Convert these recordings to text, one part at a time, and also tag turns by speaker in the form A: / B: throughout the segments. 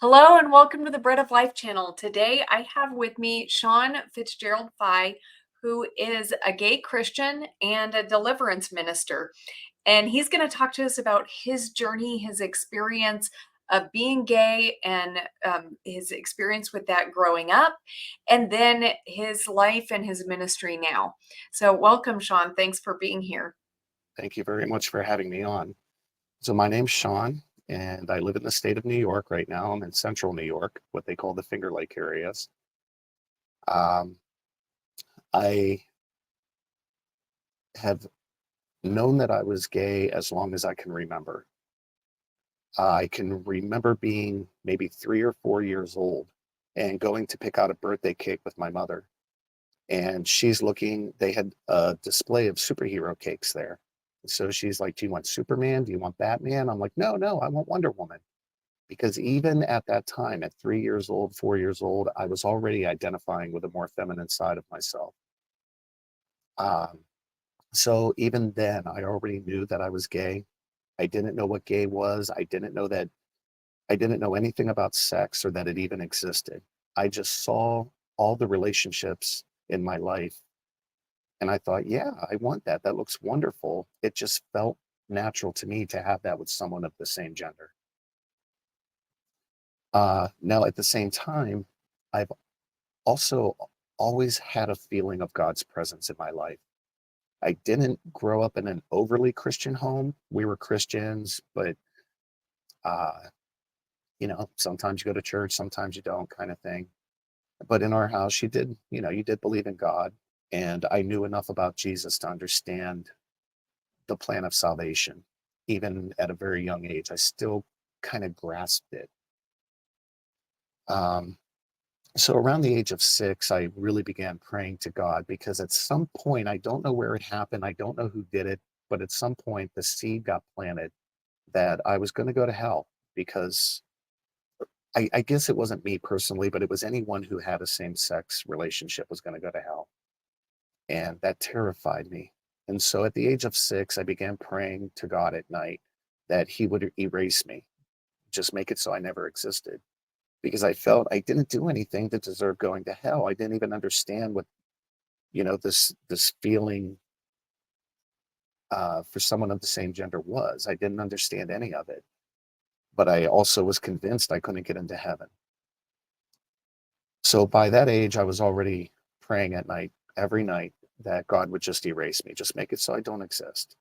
A: Hello and welcome to the Bread of Life channel. Today I have with me Sean Fitzgerald Fye, who is a gay Christian and a deliverance minister. And he's going to talk to us about his journey, his experience of being gay, and his experience with that growing up, and then his life and his ministry now. So, welcome, Sean. Thanks for being here.
B: Thank you very much for having me on. So my name's Sean, and I live in the state of New York right now. I'm in central New York, what they call the Finger Lake areas. Um, I have known that I was gay as long as I can remember. I can remember being maybe 3 or 4 years old and going to pick out a birthday cake with my mother. And she's looking, they had a display of superhero cakes there. So she's like, "Do you want Superman? Do you want Batman?" I'm like, "No, no, I want Wonder Woman." Because even at that time, at 3 years old, 4 years old, I was already identifying with a more feminine side of myself. Um, so even then, I already knew that I was gay. I didn't know what gay was. I didn't know anything about sex or that it even existed. I just saw all the relationships in my life and I thought, yeah, I want that. That looks wonderful. It just felt natural to me to have that with someone of the same gender. Now, at the same time, I've also always had a feeling of God's presence in my life. I didn't grow up in an overly Christian home. We were Christians, but uh, sometimes you go to church, sometimes you don't, kind of thing. But in our house, you did believe in God, and I knew enough about Jesus to understand the plan of salvation. Even at a very young age, I still kind of grasped it. Um, So around the age of 6, I really began praying to God because at some point, I don't know where it happened, I don't know who did it, but at some point the seed got planted that I was going to go to hell because I guess it wasn't me personally, but it was anyone who had a same-sex relationship was going to go to hell. And that terrified me. And so at the age of 6, I began praying to God at night that he would erase me, just make it so I never existed because I felt I didn't do anything to deserve going to hell. I didn't even understand what this feeling for someone of the same gender was. I didn't understand any of it, but I also was convinced I couldn't get into heaven. So by that age, I was already praying at night, every night, that God would just erase me, just make it so I don't exist.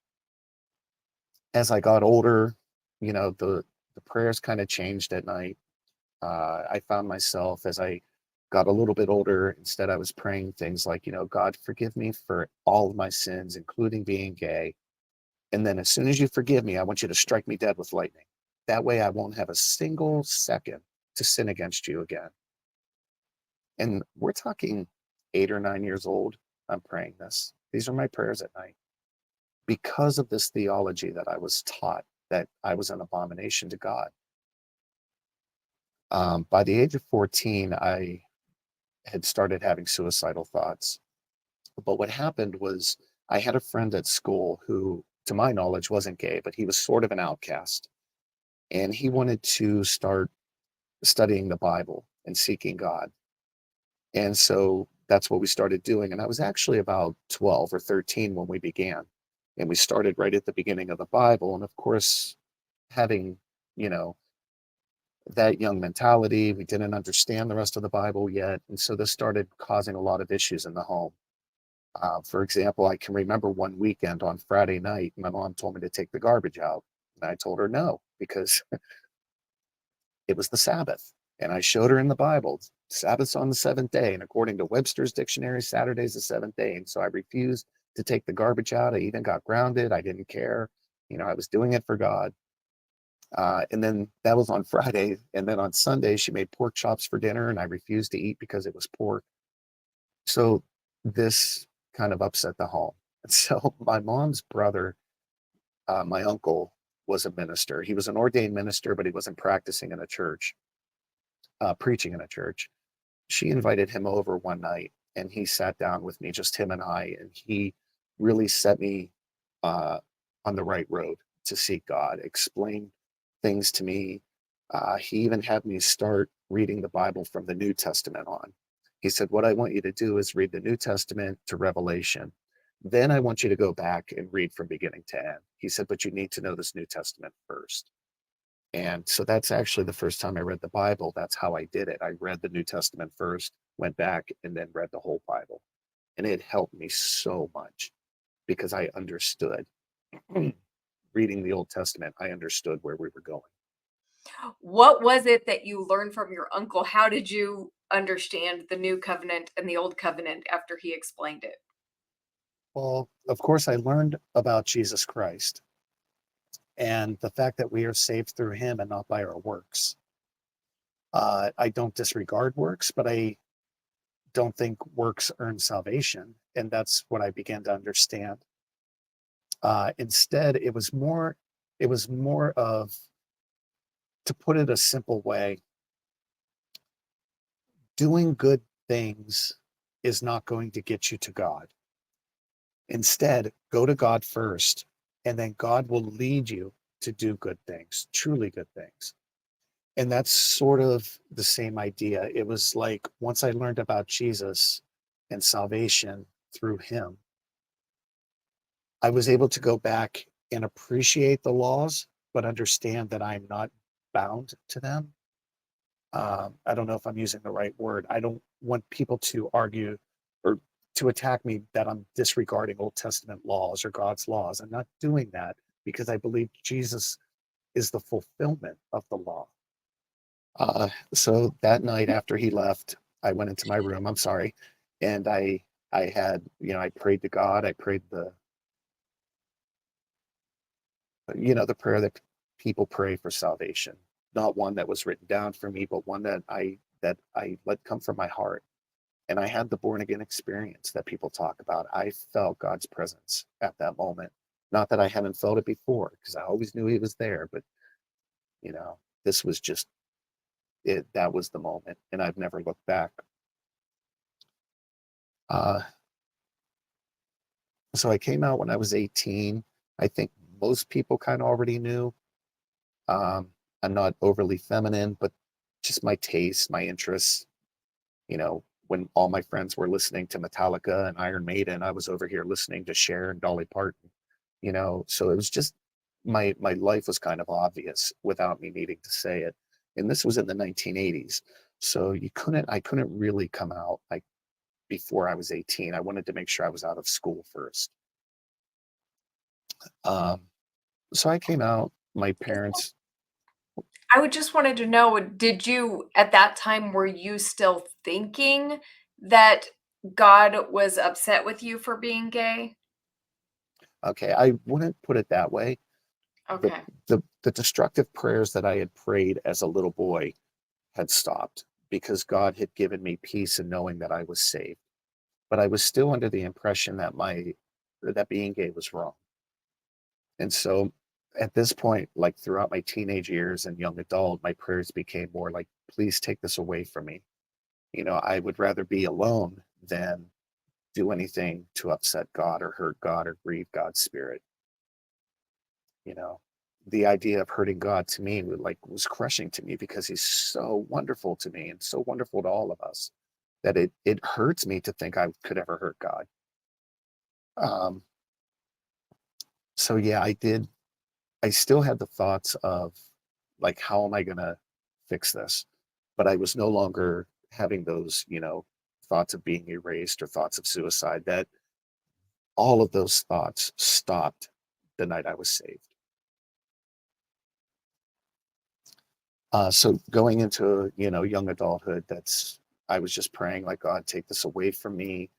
B: As I got older, the prayers kind of changed at night. I found myself as I got a little bit older, instead, I was praying things like, "God, forgive me for all of my sins, including being gay. And then as soon as you forgive me, I want you to strike me dead with lightning. That way I won't have a single second to sin against you again." And we're talking 8 or 9 years old. I'm praying this. These are my prayers at night because of this theology that I was taught that I was an abomination to God. By the age of 14, I had started having suicidal thoughts. But what happened was I had a friend at school who, to my knowledge, wasn't gay, but he was sort of an outcast. And he wanted to start studying the Bible and seeking God. And so that's what we started doing. And I was actually about 12 or 13 when we began. And we started right at the beginning of the Bible. And of course, having, you know, that young mentality, we didn't understand the rest of the Bible yet. And so this started causing a lot of issues in the home. For example, I can remember one weekend on Friday night, my mom told me to take the garbage out. And I told her no, because it was the Sabbath. And I showed her in the Bible, Sabbath's on the seventh day. And according to Webster's dictionary, Saturday's the seventh day. And so I refused to take the garbage out. I even got grounded. I didn't care. I was doing it for God. And then that was on Friday. And then on Sunday, she made pork chops for dinner, and I refused to eat because it was pork. So this kind of upset the home. And so my mom's brother, my uncle, was a minister. He was an ordained minister, but he wasn't practicing in a church, preaching in a church. She invited him over one night and he sat down with me, just him and I, and he really set me uh, on the right road to seek God, explained things to me He even had me start reading the Bible from the New Testament on. He said, "What I want you to do is read the New Testament to Revelation. Then I want you to go back and read from beginning to end." He said, "But you need to know this New Testament first." And so that's actually the first time I read the Bible. That's how I did it. I read the New Testament first, went back, and then read the whole Bible. And it helped me so much because I understood. Reading the Old Testament, I understood where we were going.
A: What was it that you learned from your uncle? How did you understand the new covenant and the old covenant after he explained it?
B: Well, of course, I learned about Jesus Christ and the fact that we are saved through him and not by our works. I don't disregard works, but I don't think works earn salvation. And that's what I began to understand. Instead, it was more of, to put it a simple way, doing good things is not going to get you to God. Instead, go to God first, and then God will lead you to do good things, truly good things. And that's sort of the same idea. It was like once I learned about Jesus and salvation through him, I was able to go back and appreciate the laws, but understand that I'm not bound to them. I don't know if I'm using the right word. I don't want people to argue or to attack me that I'm disregarding Old Testament laws or God's laws. I'm not doing that because I believe Jesus is the fulfillment of the law. So that night after he left, I went into my room. I'm sorry, and I had, I prayed to God. I prayed the prayer that people pray for salvation, not one that was written down for me, but one that I let come from my heart. And I had the born again experience that people talk about. I felt God's presence at that moment. Not that I haven't felt it before, because I always knew he was there, but this was just it. That was the moment, and I've never looked back. Uh, so I came out when I was 18. I think most people kind of already knew. Um, I'm not overly feminine, but just my taste, my interests. When all my friends were listening to Metallica and Iron Maiden, I was over here listening to Cher and Dolly Parton. So it was just my life was kind of obvious without me needing to say it. And this was in the 1980s. So I couldn't really come out like before I was 18. I wanted to make sure I was out of school first. Um, so I came out, my parents.
A: I would just wanted to know, did you at that time, were you still thinking that God was upset with you for being gay?
B: Okay, I wouldn't put it that way. The
A: Okay.
B: the destructive prayers that I had prayed as a little boy had stopped because God had given me peace in knowing that I was saved. But I was still under the impression that being gay was wrong. And so at this point, like throughout my teenage years and young adult, my prayers became more like, please take this away from me. I would rather be alone than do anything to upset God or hurt God or grieve God's spirit. You know, the idea of hurting God to me was crushing to me because he's so wonderful to me and so wonderful to all of us that it hurts me to think I could ever hurt God. Um, so yeah, I still had the thoughts of like, how am I gonna fix this? But I was no longer having those, thoughts of being erased or thoughts of suicide. That all of those thoughts stopped the night I was saved. So going into, young adulthood, I was just praying like, God, take this away from me.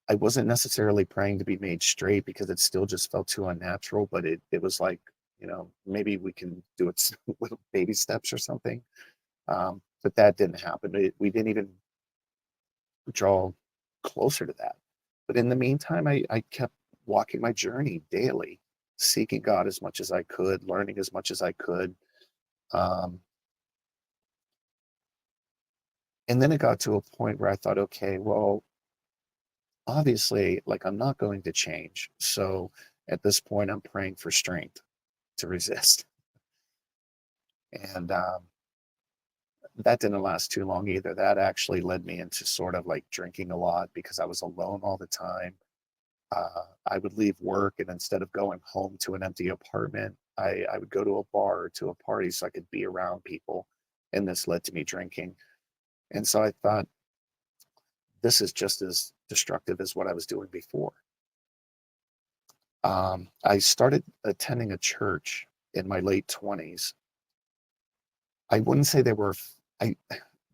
B: I wasn't necessarily praying to be made straight because it still just felt too unnatural, but it was like, maybe we can do it little baby steps or something. But that didn't happen. We didn't even draw closer to that. But in the meantime, I kept walking my journey daily, seeking God as much as I could, learning as much as I could. Um, and then it got to a point where I thought, okay, well, obviously, like I'm not going to change. So at this point, I'm praying for strength to resist. And that didn't last too long either. That actually led me into sort of like drinking a lot because I was alone all the time. I would leave work, and instead of going home to an empty apartment, I would go to a bar or to a party so I could be around people. And this led to me drinking. And so I thought, this is just as destructive as what I was doing before. I started attending a church in my late 20s. I wouldn't say they were, I,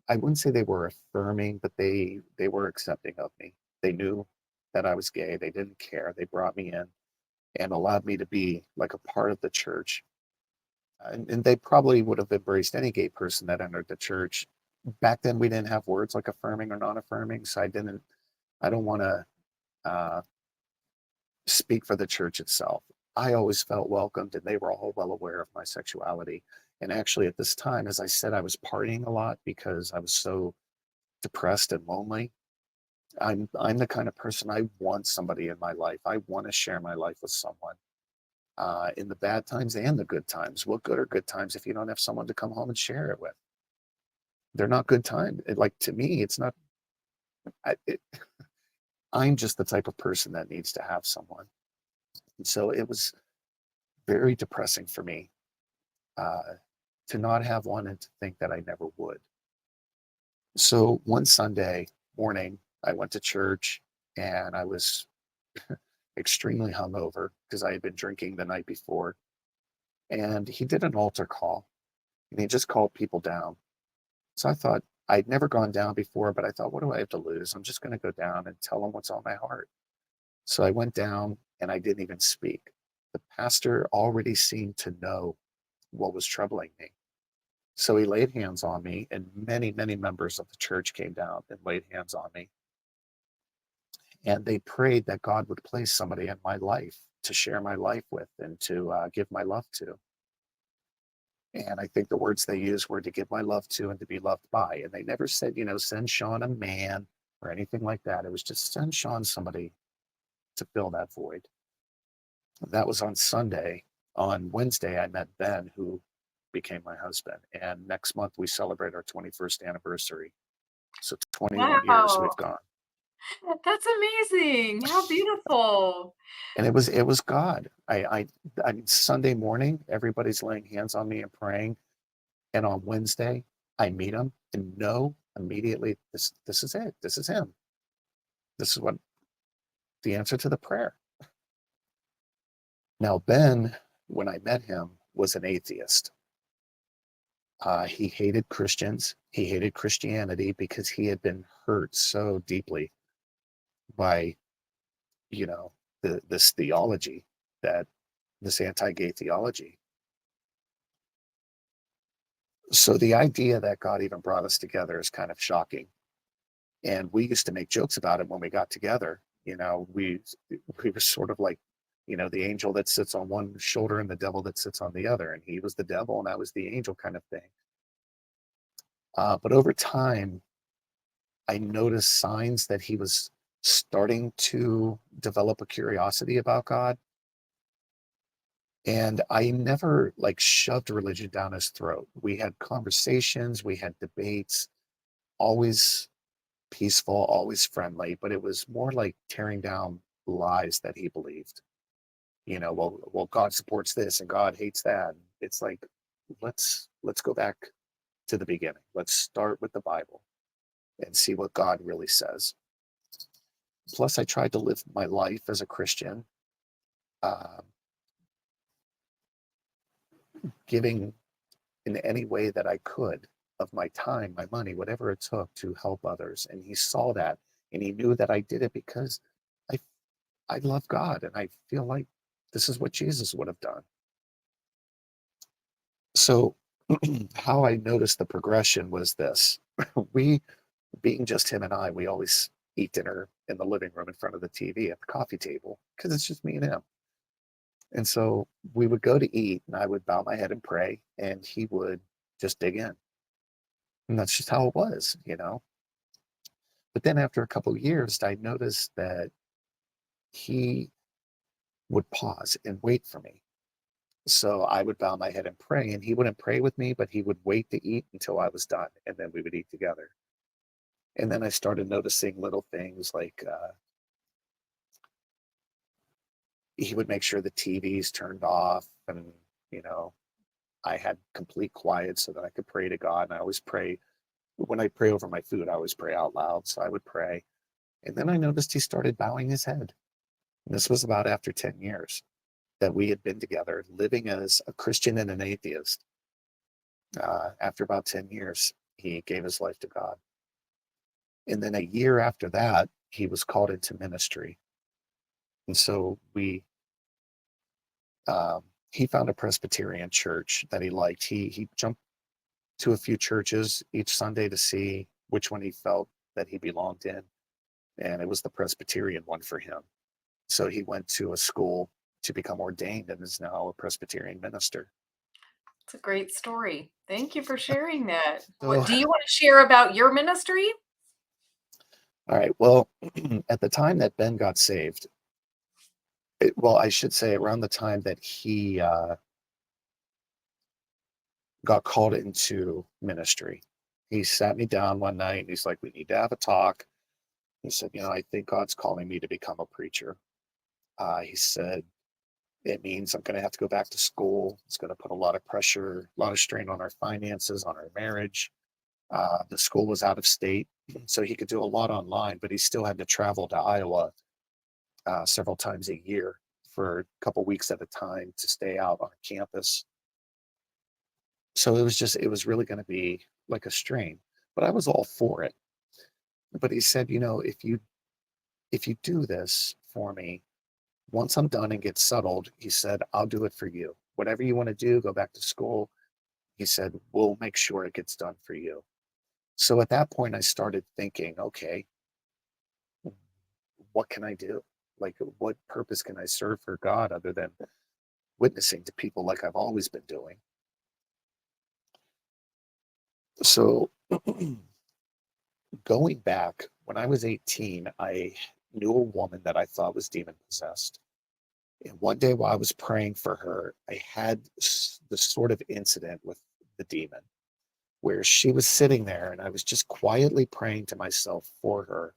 B: I wouldn't say they were affirming, but they were accepting of me. They knew that I was gay. They didn't care. They brought me in and allowed me to be like a part of the church. And they probably would have embraced any gay person that entered the church. Back then, we didn't have words like affirming or non-affirming, so I don't want to speak for the church itself. I always felt welcomed, and they were all well aware of my sexuality. And actually, at this time, as I said, I was partying a lot because I was so depressed and lonely. I'm the kind of person, I want somebody in my life. I want to share my life with someone, in the bad times and the good times. What good are good times if you don't have someone to come home and share it with? They're not good times. Like, to me, it's not. I, it, I'm just the type of person that needs to have someone. And so it was very depressing for me, uh, to not have one and to think that I never would. So one Sunday morning, I went to church and I was extremely hungover because I had been drinking the night before. And he did an altar call, and he just called people down. So I thought, I'd never gone down before, but I thought, what do I have to lose? I'm just going to go down and tell them what's on my heart. So I went down and I didn't even speak. The pastor already seemed to know what was troubling me. So he laid hands on me, and many, many members of the church came down and laid hands on me. And they prayed that God would place somebody in my life to share my life with and to give my love to. And I think the words they used were to give my love to and to be loved by. And they never said, send Sean a man or anything like that. It was just send Sean somebody to fill that void. That was on Sunday. On Wednesday, I met Ben, who became my husband. And next month, we celebrate our 21st anniversary. So 21 years
A: Wow.
B: we've gone.
A: That's amazing. How beautiful.
B: And it was God. I mean, Sunday morning, everybody's laying hands on me and praying. And on Wednesday, I meet him and know immediately, this is it. This is him. This is what the answer to the prayer. Now, Ben, when I met him, was an atheist. He hated Christians. He hated Christianity because he had been hurt so deeply by, you know, this theology, that this anti-gay theology. So the idea that God even brought us together is kind of shocking. And we used to make jokes about it when we got together. We were sort of like, the angel that sits on one shoulder and the devil that sits on the other. And he was the devil and I was the angel, kind of thing. But over time, I noticed signs that he was starting to develop a curiosity about God. And I never like shoved religion down his throat. We had conversations, we had debates, always peaceful, always friendly, but it was more like tearing down lies that he believed. Well, God supports this and God hates that. It's like, let's go back to the beginning. Let's start with the Bible and see what God really says. Plus, I tried to live my life as a Christian, uh, giving in any way that I could of my time, my money, whatever it took to help others. And he saw that, and he knew that I did it because I I love God, and I feel like this is what Jesus would have done. So how I noticed the progression was this. We, being just him and I, we always eat dinner in the living room in front of the TV at the coffee table because it's just me and him. And so we would go to eat, and I would bow my head and pray, and he would just dig in. And that's just how it was. But then after a couple of years, I noticed that he would pause and wait for me. So I would bow my head and pray, and he wouldn't pray with me, but he would wait to eat until I was done, and then we would eat together. And then I started noticing little things like he would make sure the TV's turned off, and you know, I had complete quiet so that I could pray to God. And I always pray when I pray over my food, I always pray out loud. So I would pray. And then I noticed he started bowing his head. And this was about after 10 years that we had been together, living as a Christian and an atheist. After about 10 years, he gave his life to God. And then a year after that, he was called into ministry. And so he found a Presbyterian church that he liked. He jumped to a few churches each Sunday to see which one he felt that he belonged in. And it was the Presbyterian one for him. So he went to a school to become ordained and is now a Presbyterian minister.
A: It's a great story. Thank you for sharing that.
B: So,
A: What do you want to share about your ministry?
B: all right. Well, at the time that Ben got saved, well, I should say around the time that he got called into ministry, he sat me down one night and he's like, "We need to have a talk." He said, "I think God's calling me to become a preacher." He said, "It means I'm going to have to go back to school. It's going to put a lot of pressure, a lot of strain on our finances, on our marriage." The school was out of state, so he could do a lot online, but he still had to travel to Iowa several times a year for a couple weeks at a time to stay out on campus. So it was really going to be like a strain, but I was all for it. But he said, if you do this for me, once I'm done and get settled, he said, I'll do it for you. Whatever you want to do, go back to school. He said, we'll make sure it gets done for you. So at that point, I started thinking, okay, what can I do? Like, what purpose can I serve for God other than witnessing to people like I've always been doing? So going back, when I was 18, I knew a woman that I thought was demon possessed. And one day while I was praying for her, I had this sort of incident with the demon where she was sitting there and I was just quietly praying to myself for her.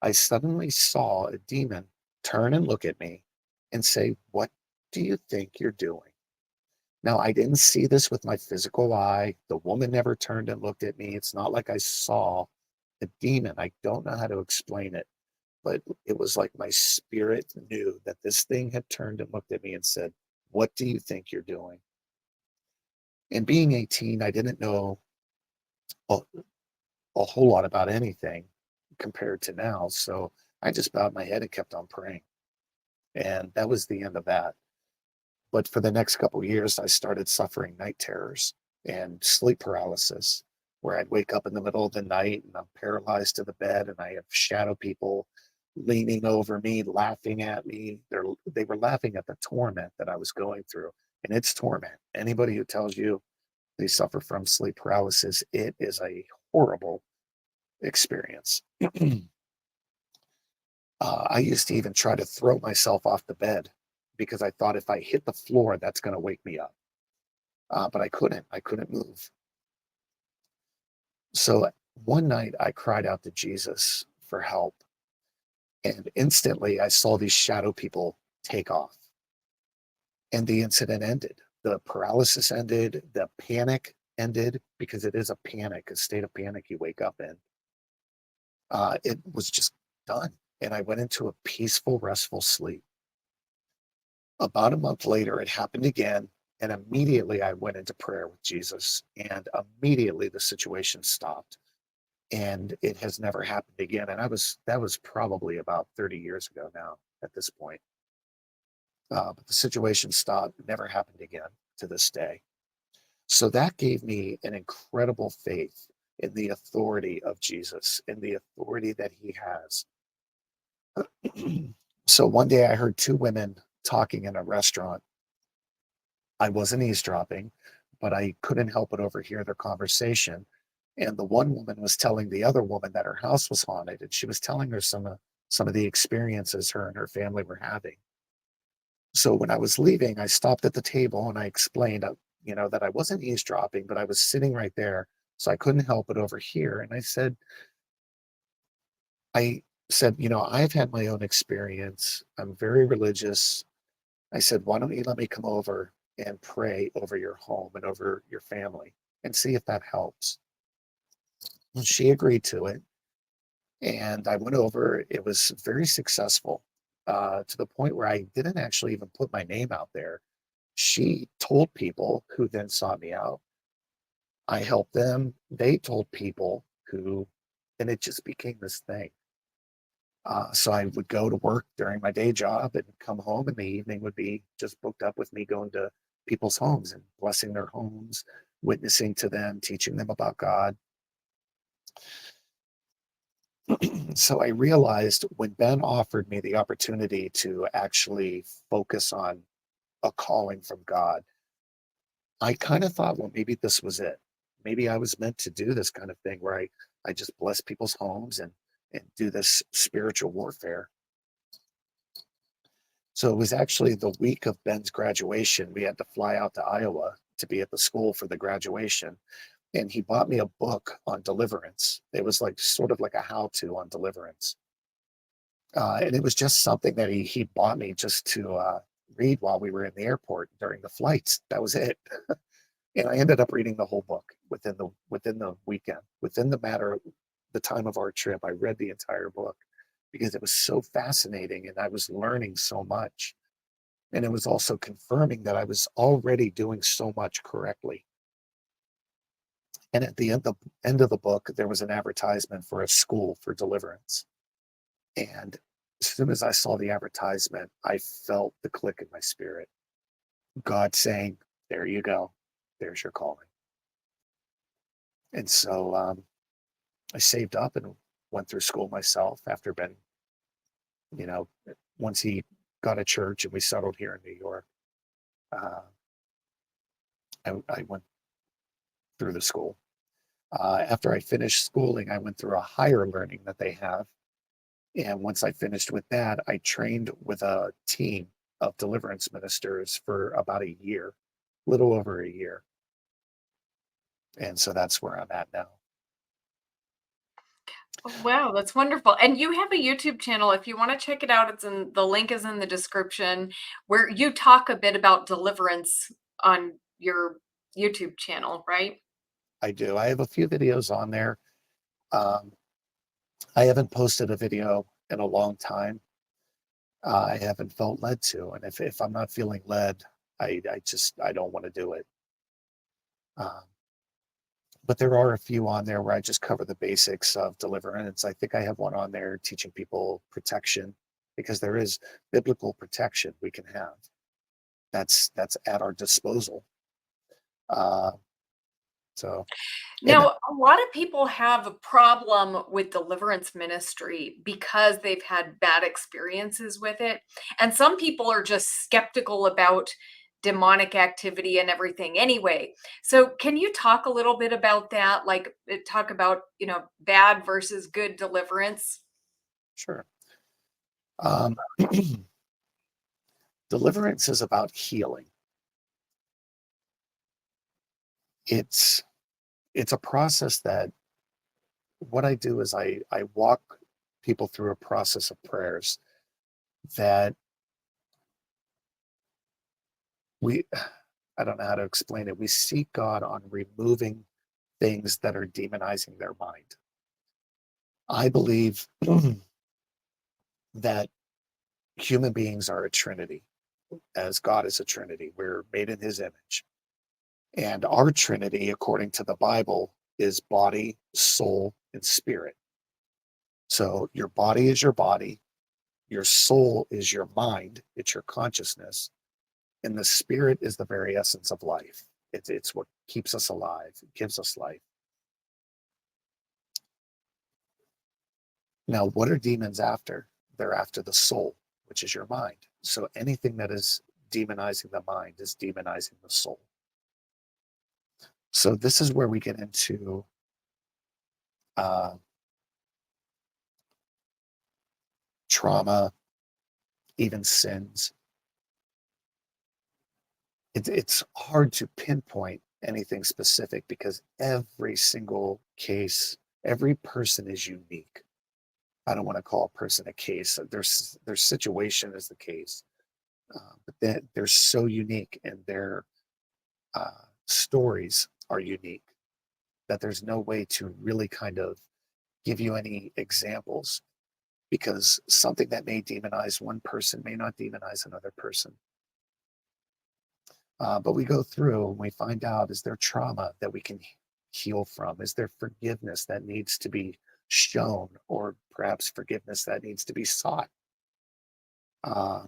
B: I suddenly saw a demon turn and look at me and say, "What do you think you're doing?" Now, I didn't see this with my physical eye. The woman never turned and looked at me. It's not like I saw a demon. I don't know how to explain it, but it was like my spirit knew that this thing had turned and looked at me and said, "What do you think you're doing?" And being 18, I didn't know a, a whole lot about anything compared to now. So I just bowed my head and kept on praying. And that was the end of that. But for the next couple of years, I started suffering night terrors and sleep paralysis, where I'd wake up in the middle of the night and I'm paralyzed to the bed, and I have shadow people leaning over me, laughing at me. They were laughing at the torment that I was going through, and it's torment. Anybody who tells you they suffer from sleep paralysis, it is a horrible experience. I used to even try to throw myself off the bed because I thought if I hit the floor, that's going to wake me up. But I couldn't. I couldn't move. So one night I cried out to Jesus for help, and instantly I saw these shadow people take off, and the incident ended. The paralysis ended. The panic ended because it is a panic, a state of panic you wake up in. It was just done, and I went into a peaceful, restful sleep. About a month later, it happened again. And immediately I went into prayer with Jesus, and immediately the situation stopped. And it has never happened again. And that was probably about 30 years ago now at this point. But the situation stopped, never happened again to this day. So that gave me an incredible faith in the authority of Jesus, in the authority that he has. So one day I heard two women talking in a restaurant. I wasn't eavesdropping, but I couldn't help but overhear their conversation. And the one woman was telling the other woman that her house was haunted, and she was telling her some of the experiences her and her family were having. So when I was leaving, I stopped at the table and I explained, that I wasn't eavesdropping, but I was sitting right there, so I couldn't help but overhear. And I said, I've had my own experience. I'm very religious. I said, why don't you let me come over and pray over your home and over your family and see if that helps? And she agreed to it. And I went over. It was very successful, to the point where I didn't actually even put my name out there. She told people who then sought me out. I helped them. They told people and it just became this thing. So I would go to work during my day job and come home, and the evening would be just booked up with me going to people's homes and blessing their homes, witnessing to them, teaching them about God. So I realized when Ben offered me the opportunity to actually focus on a calling from God, I kind of thought, well, maybe this was it. Maybe I was meant to do this kind of thing where I just bless people's homes and do this spiritual warfare. So it was actually the week of Ben's graduation. We had to fly out to Iowa to be at the school for the graduation. And he bought me a book on deliverance. It was like sort of like a how-to on deliverance. And it was just something that he bought me just to read while we were in the airport during the flights. That was it. And I ended up reading the whole book within the weekend, within the time of our trip. I read the entire book because it was so fascinating and I was learning so much. And it was also confirming that I was already doing so much correctly. And at the end of the book, there was an advertisement for a school for deliverance. And as soon as I saw the advertisement, I felt the click in my spirit. God saying, there you go. There's your calling. And so I saved up and went through school myself after Ben, you know, once he got a church and we settled here in New York. Uh, I went through the school. After I finished schooling, I went through a higher learning that they have. And once I finished with that, I trained with a team of deliverance ministers for about a year, little over a year. And so that's where I'm at now.
A: Oh, wow, that's wonderful. And you have a YouTube channel. If you want to check it out, the link is in the description where you talk a bit about deliverance on your YouTube channel, right?
B: I do. I have a few videos on there. Um, I haven't posted a video in a long time. I haven't felt led to. And if I'm not feeling led, I don't want to do it. Um, but there are a few on there where I just cover the basics of deliverance. I think I have one on there teaching people protection because there is biblical protection we can have. That's at our disposal. Uh, so, and
A: Now, a lot of people have a problem with deliverance ministry because they've had bad experiences with it. And some people are just skeptical about demonic activity and everything anyway. So, can you talk a little bit about that? Like, talk about, bad versus good deliverance?
B: sure. Um, Deliverance is about healing. It's it's a process that what I do is I walk people through a process of prayers that we I don't know how to explain it. We seek God on removing things that are demonizing their mind. I believe that human beings are a trinity, as God is a trinity. We're made in his image. And our trinity, according to the Bible, is body, soul, and spirit. So your body is your body, your soul is your mind, it's your consciousness, and the spirit is the very essence of life. It's what keeps us alive, it gives us life. Now, what are demons after? They're after the soul, which is your mind. So anything that is demonizing the mind is demonizing the soul. So this is where we get into uh, trauma, even sins. it's hard to pinpoint anything specific because every single case, every person is unique. I don't want to call a person a case. Their situation is the case, but that they're so unique and their stories are unique that there's no way to really kind of give you any examples because something that may demonize one person may not demonize another person. But we go through and we find out, is there trauma that we can heal from? Is there forgiveness that needs to be shown, or perhaps forgiveness that needs to be sought? Uh,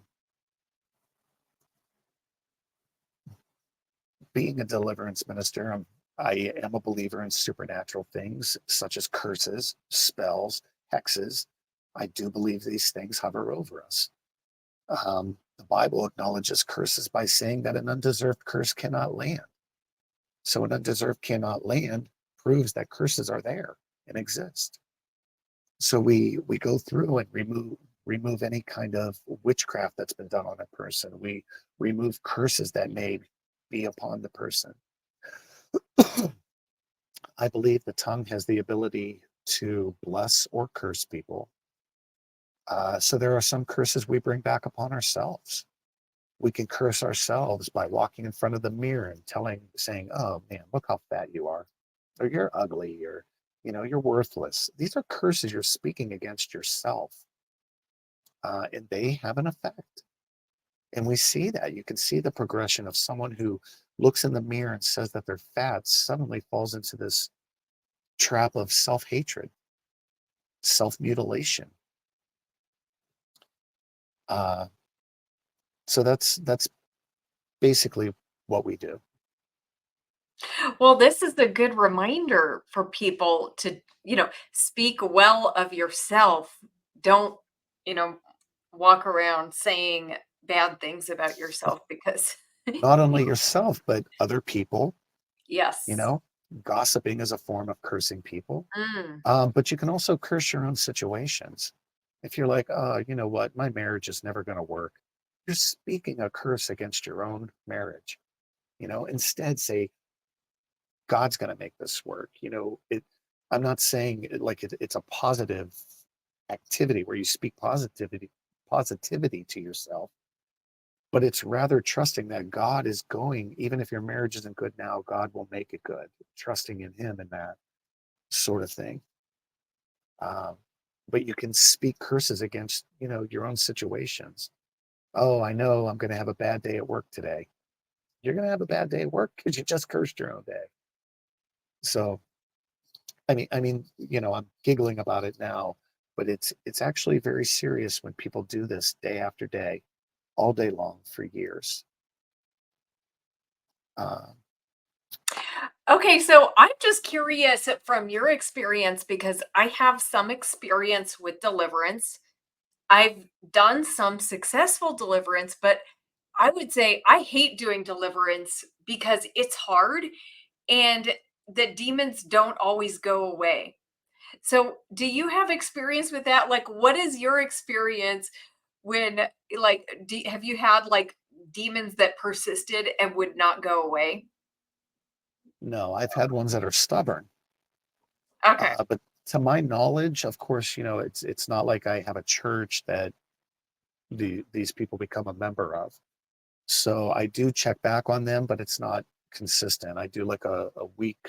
B: Being a deliverance minister, I am a believer in supernatural things such as curses, spells, hexes. I do believe these things hover over us. The Bible acknowledges curses by saying that an undeserved curse cannot land. So an undeserved cannot land proves that curses are there and exist. So we go through and remove any kind of witchcraft that's been done on a person. We remove curses that may be upon the person. I believe the tongue has the ability to bless or curse people. So there are some curses we bring back upon ourselves. We can curse ourselves by walking in front of the mirror and saying, "Oh man, look how fat you are," or "You're ugly," or "You're worthless." These are curses you're speaking against yourself, and they have an effect. And we see that. You can see the progression of someone who looks in the mirror and says that they're fat suddenly falls into this trap of self-hatred, self-mutilation. Uh, so that's basically what we do.
A: Well, this is a good reminder for people to, speak well of yourself. Don't, you know, walk around saying bad things about yourself because
B: Not only yourself, but other people. You
A: yes.
B: know, gossiping is a form of cursing people.
A: Mm.
B: But you can also curse your own situations. If you're like, "Oh, you know what? My marriage is never going to work." You're speaking a curse against your own marriage. Instead say, "God's going to make this work." I'm not saying it's a positive activity where you speak positivity to yourself, but it's rather trusting that God is going, even if your marriage isn't good now, God will make it good. Trusting in Him in that sort of thing. Um, but you can speak curses against, your own situations. "Oh, I know I'm going to have a bad day at work today." You're going to have a bad day at work because you just cursed your own day. So, I'm giggling about it now, but it's actually very serious when people do this day after day, all day long for years. Uh,
A: Okay, so I'm just curious from your experience because I have some experience with deliverance. I've done some successful deliverance, but I would say I hate doing deliverance because it's hard and the demons don't always go away. So, do you have experience with that? Like, what is your experience when, like, have you had like demons that persisted and would not go away?
B: no, I've had ones that are stubborn.
A: Okay.
B: But to my knowledge, of course, it's not like I have a church that these people become a member of. So I do check back on them, but it's not consistent. I do like a week.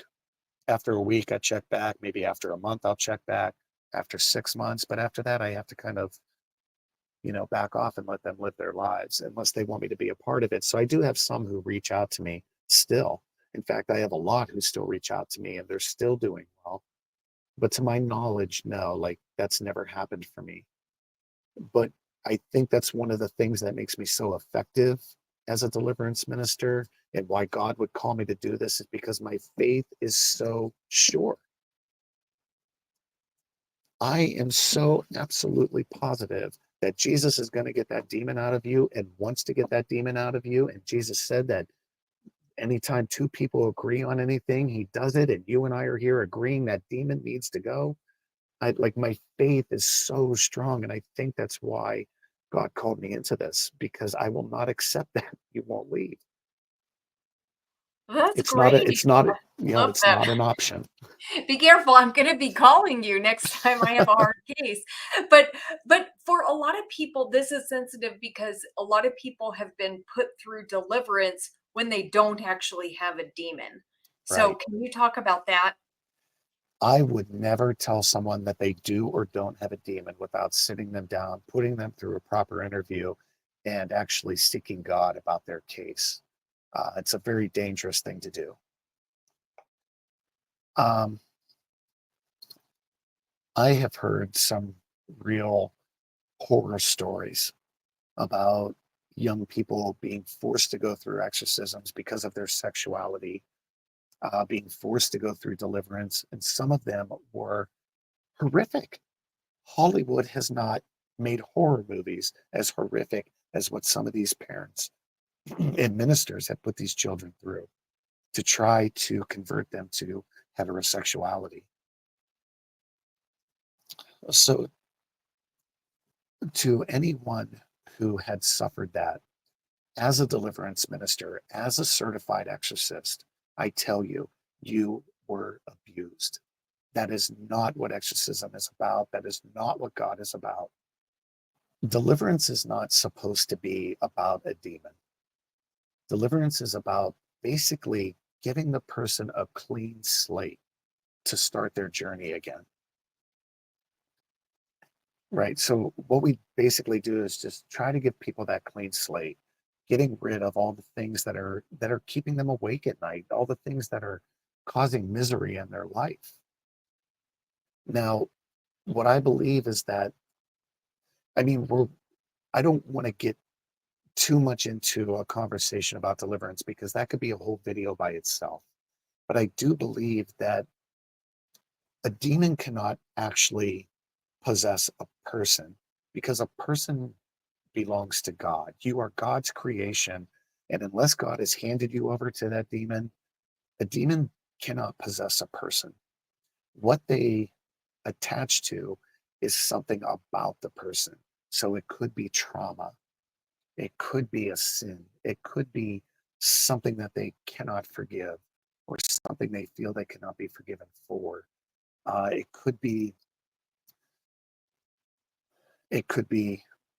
B: After a week, I check back. Maybe after a month, I'll check back. After 6 months, but after that, I have to kind of back off and let them live their lives unless they want me to be a part of it. So I do have some who reach out to me still. In fact, I have a lot who still reach out to me and they're still doing well. But to my knowledge, no, like that's never happened for me. But I think that's one of the things that makes me so effective as a deliverance minister and why God would call me to do this is because my faith is so sure. I am so absolutely positive that Jesus is going to get that demon out of you and wants to get that demon out of you. And Jesus said that anytime two people agree on anything, he does it. And you and I are here agreeing that demon needs to go. My faith is so strong. And I think that's why God called me into this because I will not accept that you won't leave.
A: That's
B: It's not a,
A: great.
B: it's not,
A: I love
B: it's
A: that.
B: not an option.
A: Be careful, I'm gonna be calling you next time I have a hard case. But for a lot of people, this is sensitive because a lot of people have been put through deliverance when they don't actually have a demon. So
B: Right.
A: can you talk about that?
B: I would never tell someone that they do or don't have a demon without sitting them down, putting them through a proper interview, and actually seeking God about their case. It's a very dangerous thing to do. Um, I have heard some real horror stories about young people being forced to go through exorcisms because of their sexuality, being forced to go through deliverance, and some of them were horrific. Hollywood has not made horror movies as horrific as what some of these parents and ministers have put these children through to try to convert them to heterosexuality. So, to anyone who had suffered that, as a deliverance minister, as a certified exorcist, I tell you, you were abused. That is not what exorcism is about. That is not what God is about. Deliverance is not supposed to be about a demon. Deliverance is about basically giving the person a clean slate to start their journey again. Right. So what we basically do is just try to give people that clean slate, getting rid of all the things that are keeping them awake at night, all the things that are causing misery in their life. Now, what I believe is that, I mean, I don't want to get too much into a conversation about deliverance because that could be a whole video by itself. But I do believe that a demon cannot actually possess a person because a person belongs to God. You are God's creation. And unless God has handed you over to that demon, a demon cannot possess a person. What they attach to is something about the person. So it could be trauma, it could be a sin, it could be something that they cannot forgive, or something they feel they cannot be forgiven for. It could be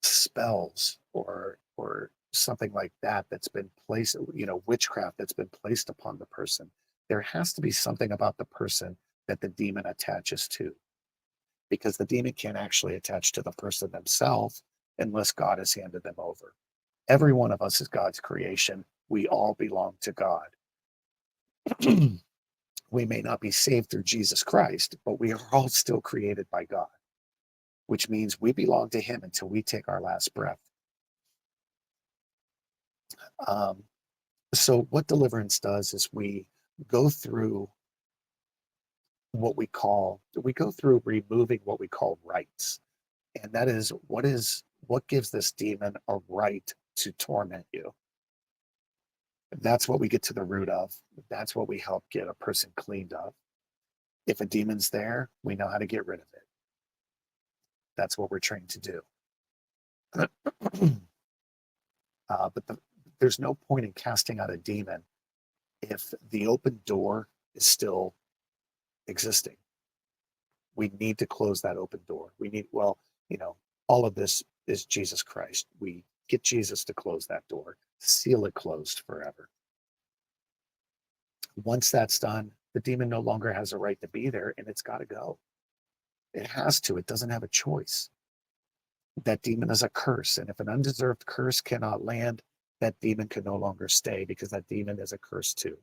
B: spells or something like that that's been placed, witchcraft that's been placed upon the person. There has to be something about the person that the demon attaches to, because the demon can't actually attach to the person themselves unless God has handed them over. Every one of us is God's creation. We all belong to God. We may not be saved through Jesus Christ, but we are all still created by God, which means we belong to Him until we take our last breath. Um, so, what deliverance does is go through we go through removing what we call rights, and that is what gives this demon a right to torment you. That's what we get to the root of. That's what we help get a person cleaned of. If a demon's there, we know how to get rid of it. That's what we're trained to do. But there's no point in casting out a demon if the open door is still existing. We need to close that open door. You know, all of this is Jesus Christ. We get Jesus to close that door, seal it closed forever. Once that's done, the demon no longer has a right to be there, and it's got to go. It has to. It doesn't have a choice. That demon is a curse. And if an undeserved curse cannot land, that demon can no longer stay because that demon is a curse too.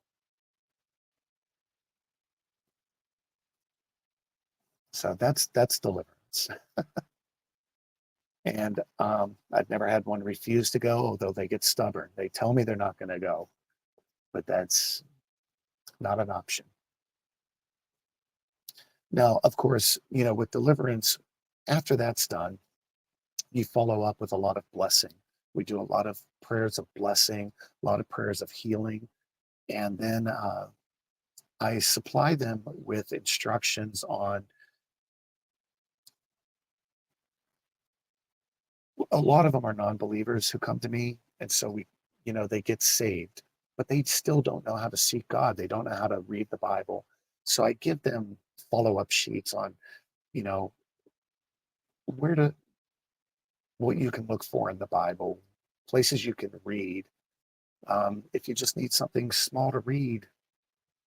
B: So that's deliverance. And I've never had one refuse to go, although they get stubborn. They tell me they're not going to go, but that's not an option. Now, of course, with deliverance, after that's done, you follow up with a lot of blessing. We do a lot of prayers of blessing, a lot of prayers of healing, and then I supply them with instructions on. A lot of them are non-believers who come to me, and so they get saved, but they still don't know how to seek God. They don't know how to read the Bible. So I give them follow-up sheets on, you know, where to what you can look for in the Bible, places you can read. If you just need something small to read,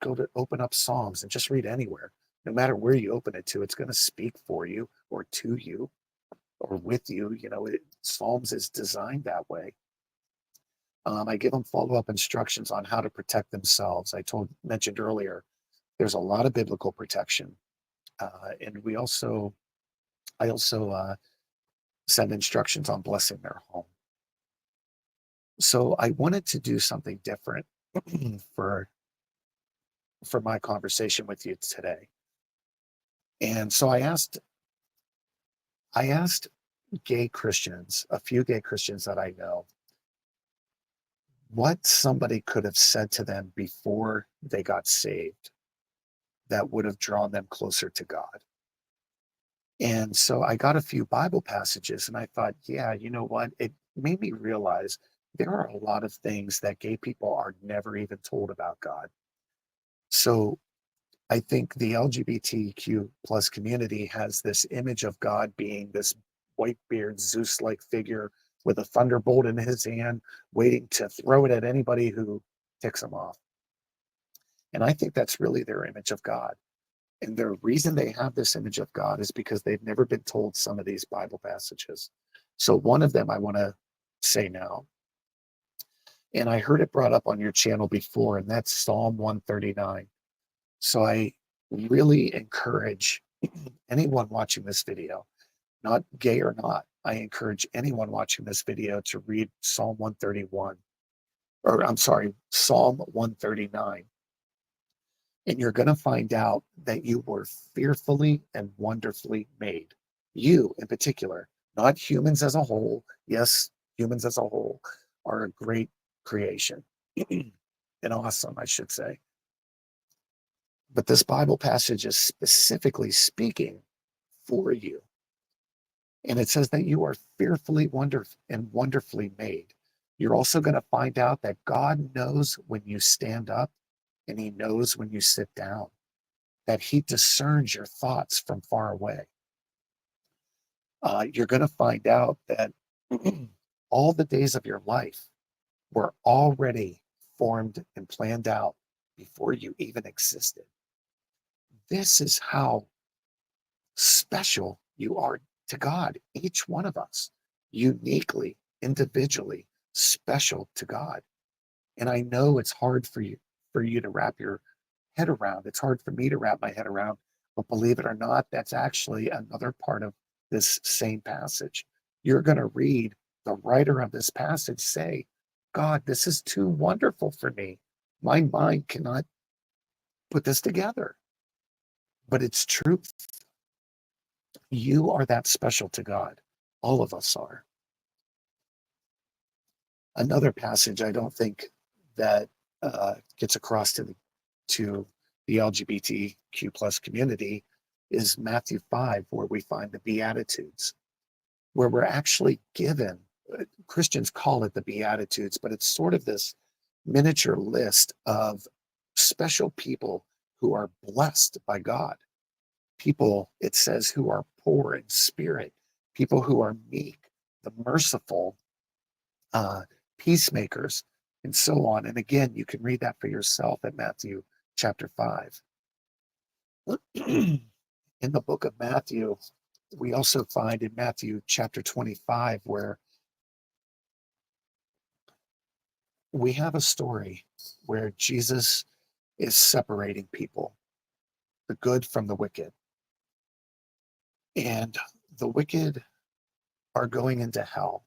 B: go to open up Psalms and just read anywhere. No matter where you open it to, it's going to speak for you or to you or with you. Psalms is designed that way. I give them follow-up instructions on how to protect themselves. Mentioned earlier, there's a lot of biblical protection, and I also send instructions on blessing their home. So I wanted to do something different for for my conversation with you today. And so I asked gay Christians, a few gay Christians that I know, what somebody could have said to them before they got saved that would have drawn them closer to God. And so I got a few Bible passages and I thought, yeah, you know what? It made me realize there are a lot of things that gay people are never even told about God. So I think the LGBTQ plus community has this image of God being this white beard, Zeus like figure with a thunderbolt in his hand, waiting to throw it at anybody who ticks him off. And I think that's really their image of God. And the reason they have this image of God is because they've never been told some of these Bible passages. So one of them I want to say now, and I heard it brought up on your channel before, and that's Psalm 139. So I really encourage anyone watching this video, not gay or not, I encourage anyone watching this video to read Psalm 131, or I'm sorry, Psalm 139. And you're going to find out that you were fearfully and wonderfully made. You, in particular, not humans as a whole. Yes, humans as a whole are a great creation and awesome, I should say. But this Bible passage is specifically speaking for you. And it says that you are fearfully and wonderfully made. You're also going to find out that God knows when you stand up and he knows when you sit down, that he discerns your thoughts from far away. You're going to find out that all the days of your life were already formed and planned out before you even existed. This is how special you are to God, each one of us, uniquely, individually special to God. And I know it's hard for you to wrap your head around. It's hard for me to wrap my head around, but believe it or not, that's actually another part of this same passage. You're going to read the writer of this passage say, God, this is too wonderful for me. My mind cannot put this together. But it's truth. You are that special to God. All of us are. Another passage I don't think that gets across to the LGBTQ plus community is Matthew 5, where we find the Beatitudes, where we're actually given, Christians call it the Beatitudes, but it's sort of this miniature list of special people who are blessed by God. People, it says, who are poor in spirit, people who are meek, the merciful, uh, peacemakers, and so on. And again, you can read that for yourself at Matthew chapter 5. In the book of Matthew, we also find in Matthew chapter 25 where we have a story where Jesus is separating people, the good from the wicked. And the wicked are going into hell.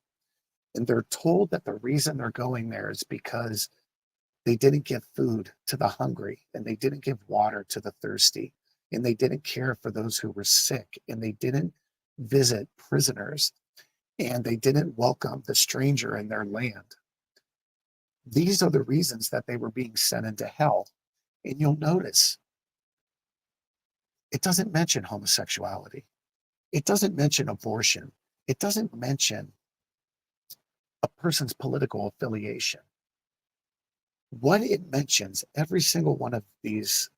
B: And they're told that the reason they're going there is because they didn't give food to the hungry, and they didn't give water to the thirsty, and they didn't care for those who were sick, and they didn't visit prisoners, and they didn't welcome the stranger in their land. These are the reasons that they were being sent into hell. And you'll notice it doesn't mention homosexuality. It doesn't mention abortion. It doesn't mention a person's political affiliation. What it mentions, every single one of these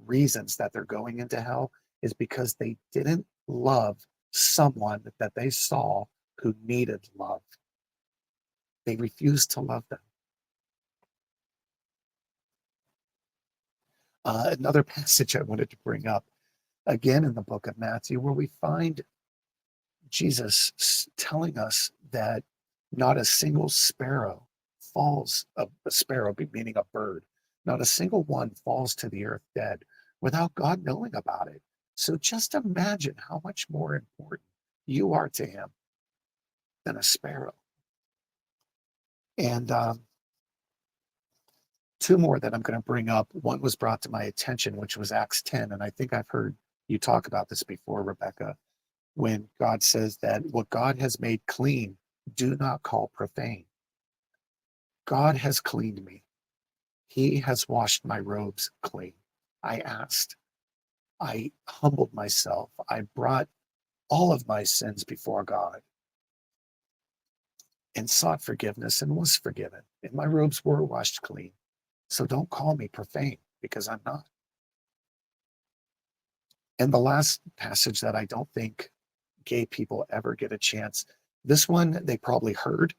B: reasons that they're going into hell, is because they didn't love someone that they saw who needed love. They refused to love them. Another passage I wanted to bring up, again in the book of Matthew, where we find Jesus telling us that not a single sparrow falls, a sparrow meaning a bird, not a single one falls to the earth dead without God knowing about it. So just imagine how much more important you are to him than a sparrow. And two more that I'm going to bring up. One was brought to my attention, which was Acts 10. And I think I've heard you talk about this before, Rebecca, when God says that what God has made clean, do not call profane. God has cleaned me. He has washed my robes clean. I asked. I humbled myself. I brought all of my sins before God and sought forgiveness and was forgiven. And my robes were washed clean. So don't call me profane because I'm not. And the last passage that I don't think gay people ever get a chance, this one they probably heard,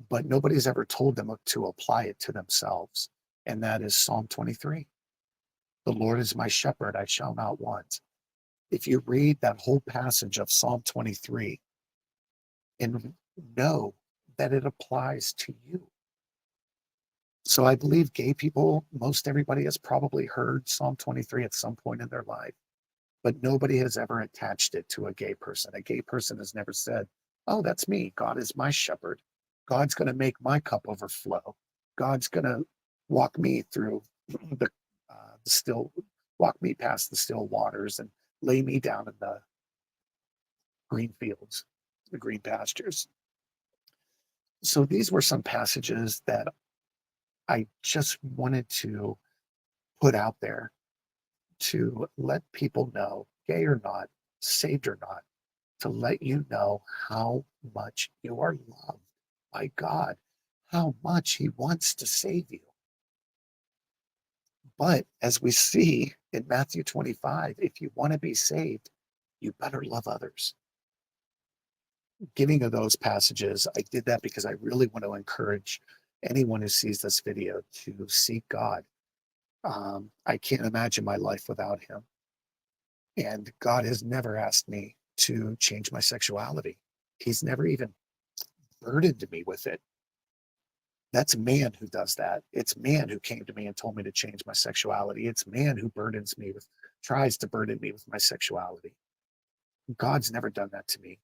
B: but nobody's ever told them to apply it to themselves. And that is Psalm 23. The Lord is my shepherd, I shall not want. If you read that whole passage of Psalm 23 and know that it applies to you. So I believe gay people, most everybody has probably heard Psalm 23 at some point in their life, but nobody has ever attached it to a gay person. A gay person has never said, oh, that's me. God is my shepherd. God's going to make my cup overflow. God's going to walk me through the, the still, walk me past the still waters and lay me down in the green fields, the green pastures. So these were some passages that I just wanted to put out there to let people know, gay or not, saved or not, to let you know how much you are loved by God, how much he wants to save you. But as we see in Matthew 25, if you want to be saved, you better love others. Giving of those passages, I did that because I really want to encourage anyone who sees this video to seek God. I can't imagine my life without him. And God has never asked me to change my sexuality. He's never even burdened me with it. That's man who does that. It's man who came to me and told me to change my sexuality. It's man who tries to burden me with my sexuality. God's never done that to me.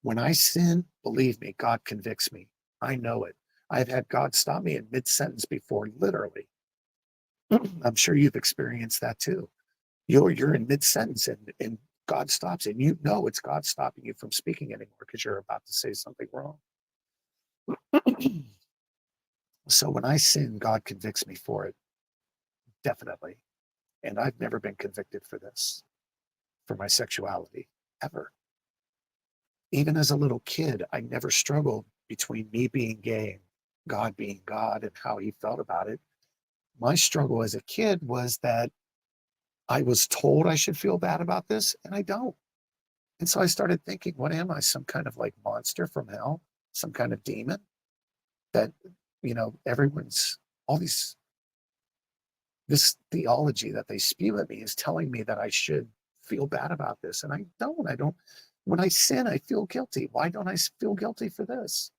B: When I sin, believe me, God convicts me. I know it. I've had God stop me in mid-sentence before, literally. I'm sure you've experienced that too. You're in mid-sentence and God stops, and you know it's God stopping you from speaking anymore because you're about to say something wrong. So when I sin, God convicts me for it, definitely. And I've never been convicted for this, for my sexuality, ever. Even as a little kid, I never struggled between me being gay and God being God and how he felt about it. My struggle as a kid was that I was told I should feel bad about this, and I don't. And so I started thinking, what am I? Some kind of like monster from hell? Some kind of demon that, everyone's all this theology that they spew at me is telling me that I should feel bad about this. And I don't. I don't. When I sin, I feel guilty. Why don't I feel guilty for this?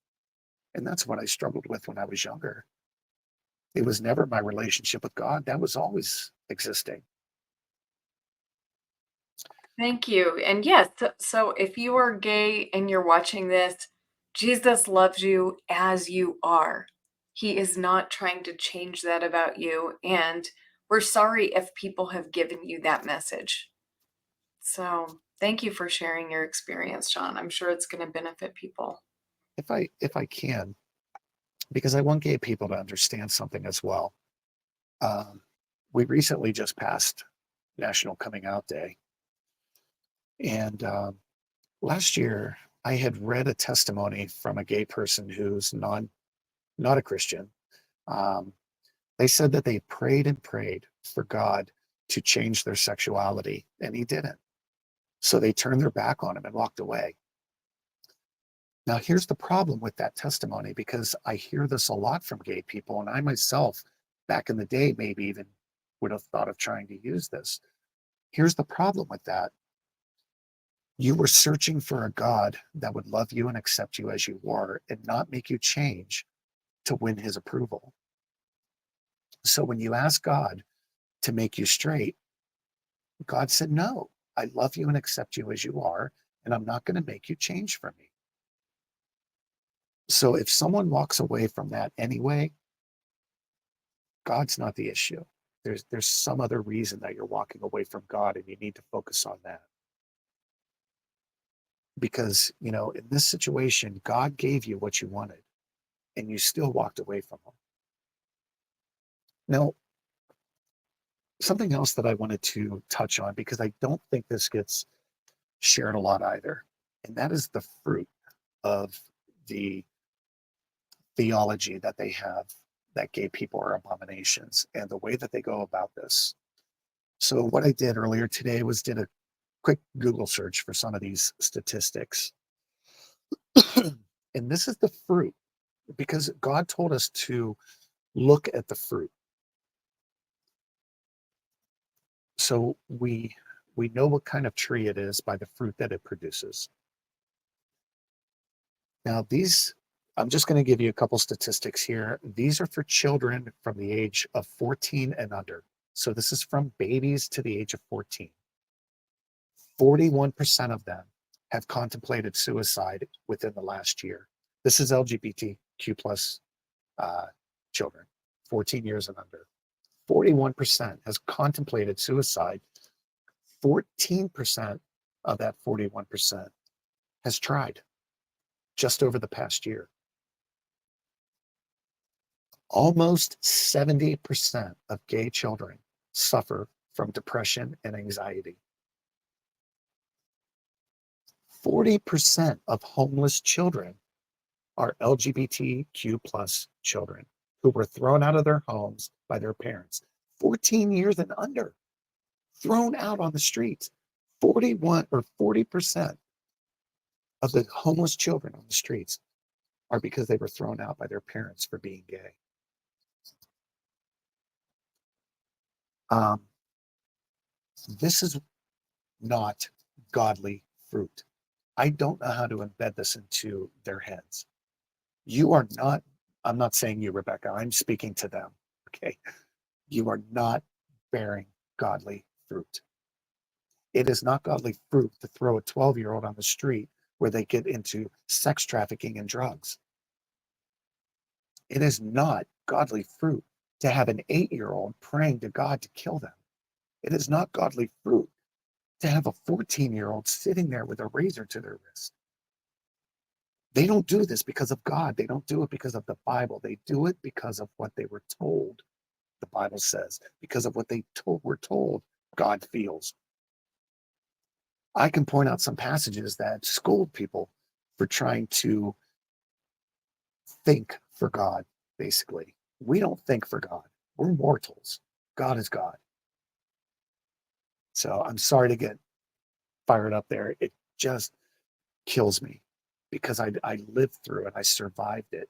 B: And that's what I struggled with when I was younger. It was never my relationship with God. That was always existing.
A: Thank you. And yes, so if you are gay and you're watching this, Jesus loves you as you are. He is not trying to change that about you. And we're sorry if people have given you that message. So thank you for sharing your experience, Sean. I'm sure it's going to benefit people.
B: If I can, because I want gay people to understand something as well. Um, we recently just passed National Coming Out Day, and last year I had read a testimony from a gay person who's not a Christian. Um, They said that they prayed and prayed for God to change their sexuality, and he didn't. So they turned their back on him and walked away. Now, here's the problem with that testimony, because I hear this a lot from gay people, and I myself, back in the day, maybe even would have thought of trying to use this. Here's the problem with that. You were searching for a God that would love you and accept you as you were and not make you change to win his approval. So when you ask God to make you straight, God said, no, I love you and accept you as you are, and I'm not going to make you change for me. So if someone walks away from that anyway, God's not the issue. There's some other reason that you're walking away from God, and you need to focus on that. Because, in this situation, God gave you what you wanted, and you still walked away from him. Now, something else that I wanted to touch on, because I don't think this gets shared a lot either, and that is the fruit of the theology that they have, that gay people are abominations, and the way that they go about this. So what I did earlier today was did a quick Google search for some of these statistics. And this is the fruit, because God told us to look at the fruit. So we know what kind of tree it is by the fruit that it produces. Now, I'm just going to give you a couple statistics here. These are for children from the age of 14 and under. So this is from babies to the age of 14. 41% of them have contemplated suicide within the last year. This is LGBTQ plus children, 14 years and under. 41% has contemplated suicide. 14% of that 41% has tried just over the past year. Almost 70% of gay children suffer from depression and anxiety. 40% of homeless children are LGBTQ plus children who were thrown out of their homes by their parents. 14 years and under, thrown out on the streets. 40% of the homeless children on the streets are because they were thrown out by their parents for being gay. This is not godly fruit. I don't know how to embed this into their heads. You are not, I'm not saying you, Rebecca, I'm speaking to them. Okay. You are not bearing godly fruit. It is not godly fruit to throw a 12-year-old on the street where they get into sex trafficking and drugs. It is not godly fruit to have an 8-year-old praying to God to kill them. It is not godly fruit to have a 14-year-old sitting there with a razor to their wrist. They don't do this because of God. They don't do it because of the Bible. They do it because of what they were told, the Bible says, because of what they were told God feels. I can point out some passages that scold people for trying to think for God, basically. We don't think for God. We're mortals. God is God. So I'm sorry to get fired up there. It just kills me because I lived through it. I survived it.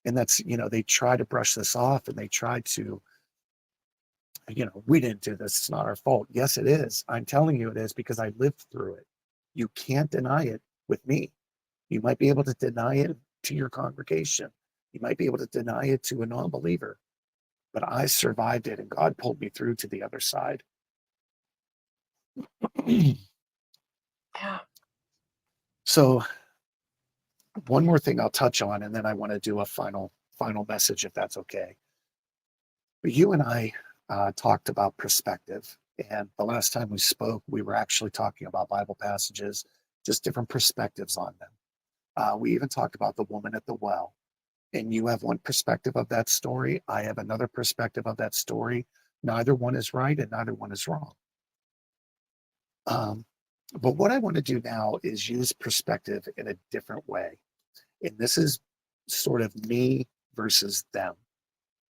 B: And that's, they try to brush this off, and they try to, we didn't do this. It's not our fault. Yes, it is. I'm telling you it is, because I lived through it. You can't deny it with me. You might be able to deny it to your congregation. You might be able to deny it to a non-believer, but I survived it, and God pulled me through to the other side.
A: Yeah.
B: So one more thing I'll touch on, and then I want to do a final message, if that's okay. But you and I talked about perspective, and the last time we spoke, we were actually talking about Bible passages, just different perspectives on them. We even talked about the woman at the well, and you have one perspective of that story. I have another perspective of that story. Neither one is right, and neither one is wrong. But what I want to do now is use perspective in a different way. And this is sort of me versus them.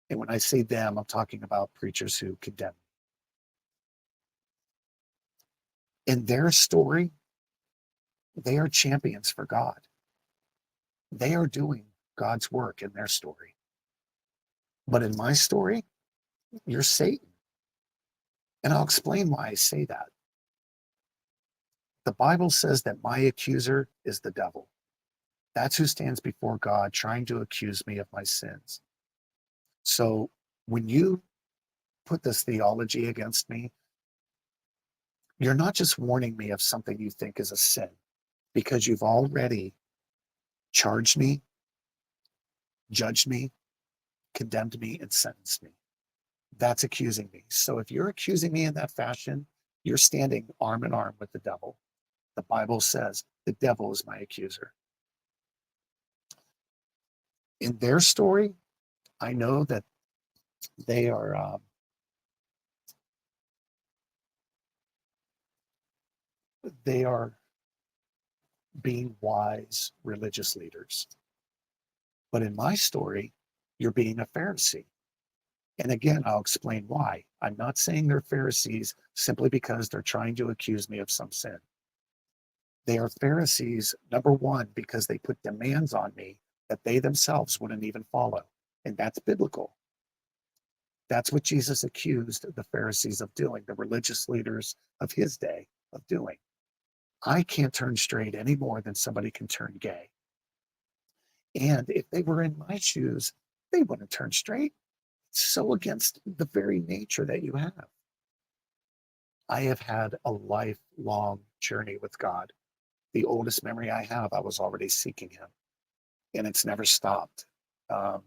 B: And when I say them, I'm talking about preachers who condemn. In their story, they are champions for God. They are doing God's work in their story. But in my story, you're Satan. And I'll explain why I say that. The Bible says that my accuser is the devil. That's who stands before God trying to accuse me of my sins. So when you put this theology against me, you're not just warning me of something you think is a sin, because you've already charged me, judged me, condemned me, and sentenced me. That's accusing me. So if you're accusing me in that fashion, you're standing arm in arm with the devil. The Bible says the devil is my accuser. In their story, I know that they are they are being wise religious leaders. But in my story, you're being a Pharisee. And again, I'll explain why. I'm not saying they're Pharisees simply because they're trying to accuse me of some sin. They are Pharisees, number one, because they put demands on me that they themselves wouldn't even follow. And that's biblical. That's what Jesus accused the Pharisees of doing, the religious leaders of his day of doing. I can't turn straight any more than somebody can turn gay. And if they were in my shoes, they wouldn't turn straight. It's so against the very nature that you have. I have had a lifelong journey with God. The oldest memory I have, I was already seeking him, and it's never stopped. Um,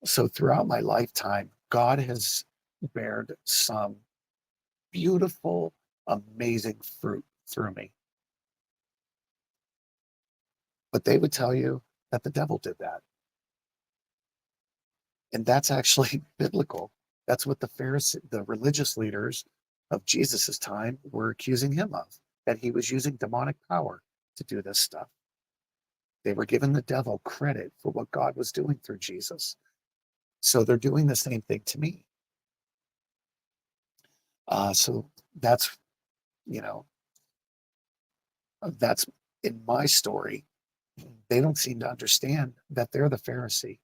B: so throughout my lifetime, God has bared some beautiful, amazing fruit through me. But they would tell you that the devil did that. And that's actually biblical. That's what the religious leaders of Jesus's time were accusing him of, that he was using demonic power to do this stuff. They were giving the devil credit for what God was doing through Jesus. So they're doing the same thing to me. So that's, you know, that's in my story. They don't seem to understand that they're the Pharisee.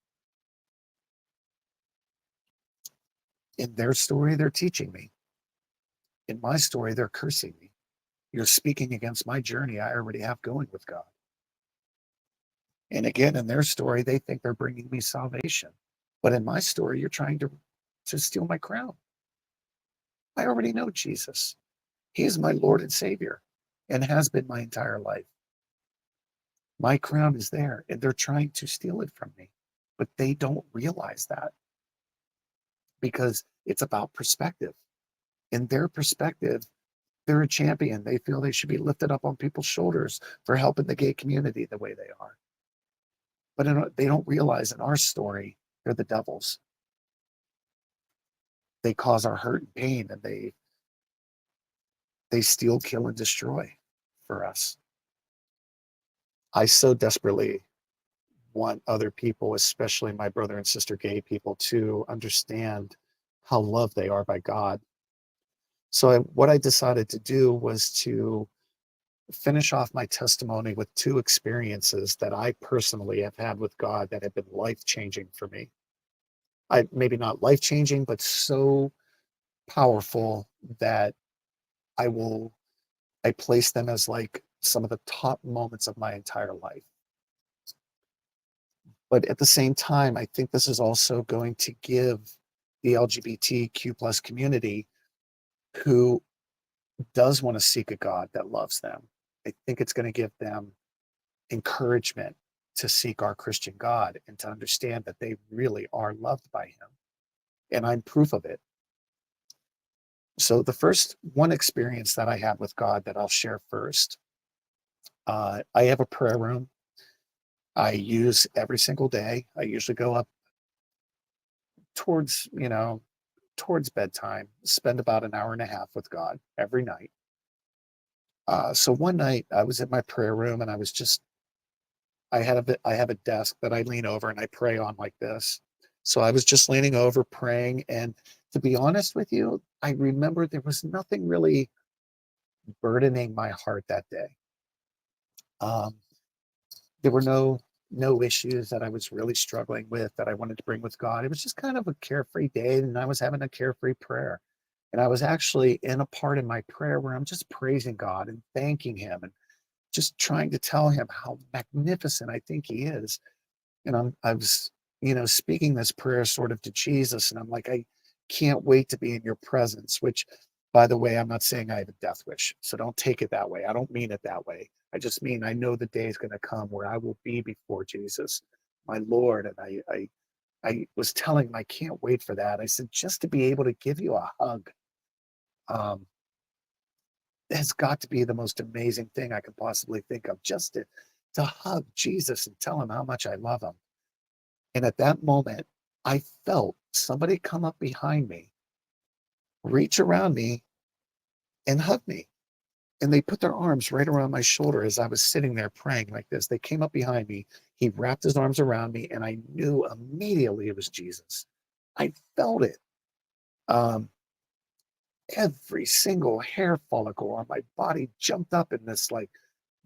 B: In their story, they're teaching me. In my story, they're cursing me. You're speaking against my journey I already have going with God. And again, in their story, they think they're bringing me salvation. But in my story, you're trying to steal my crown. I already know Jesus. He is my Lord and Savior and has been my entire life. My crown is there, and they're trying to steal it from me. But they don't realize that because it's about perspective. In their perspective, they're a champion. They feel they should be lifted up on people's shoulders for helping the gay community the way they are. But they don't realize in our story, they're the devils. They cause our hurt and pain, and they steal, kill, and destroy for us. I so desperately want other people, especially my brother and sister gay people, to understand how loved they are by God. So what I decided to do was to finish off my testimony with two experiences that I personally have had with God that have been life-changing for me. I maybe not life-changing, but so powerful that I will I place them as like some of the top moments of my entire life. But at the same time, I think this is also going to give the LGBTQ plus community who does want to seek a God that loves them. I think it's going to give them encouragement to seek our Christian God and to understand that they really are loved by him. And I'm proof of it. So the first one experience that I had with God that I'll share first, I have a prayer room I use every single day. I usually go up towards, towards bedtime, spend about an hour and a half with God every night. So one night I was in my prayer room and I have a desk that I lean over and I pray on like this. So I was just leaning over praying. And to be honest with you, I remember there was nothing really burdening my heart that day. Um, there were no issues that I was really struggling with that I wanted to bring with God. It was just kind of a carefree day, and I was having a carefree prayer. And I was actually in a part in my prayer where I'm just praising God and thanking Him and just trying to tell Him how magnificent I think He is. And I was, speaking this prayer sort of to Jesus, and I'm like, I can't wait to be in your presence, which, by the way, I'm not saying I have a death wish. So don't take it that way. I don't mean it that way. I just mean I know the day is going to come where I will be before Jesus, my Lord. And I was telling him I can't wait for that. I said, just to be able to give you a hug, um, has got to be the most amazing thing I could possibly think of. Just to hug Jesus and tell him how much I love him. And at that moment, I felt somebody come up behind me, reach around me, and hug me. And they put their arms right around my shoulder as I was sitting there praying like this. They came up behind me. He wrapped his arms around me, and I knew immediately it was Jesus. I felt it. Um, every single hair follicle on my body jumped up in this like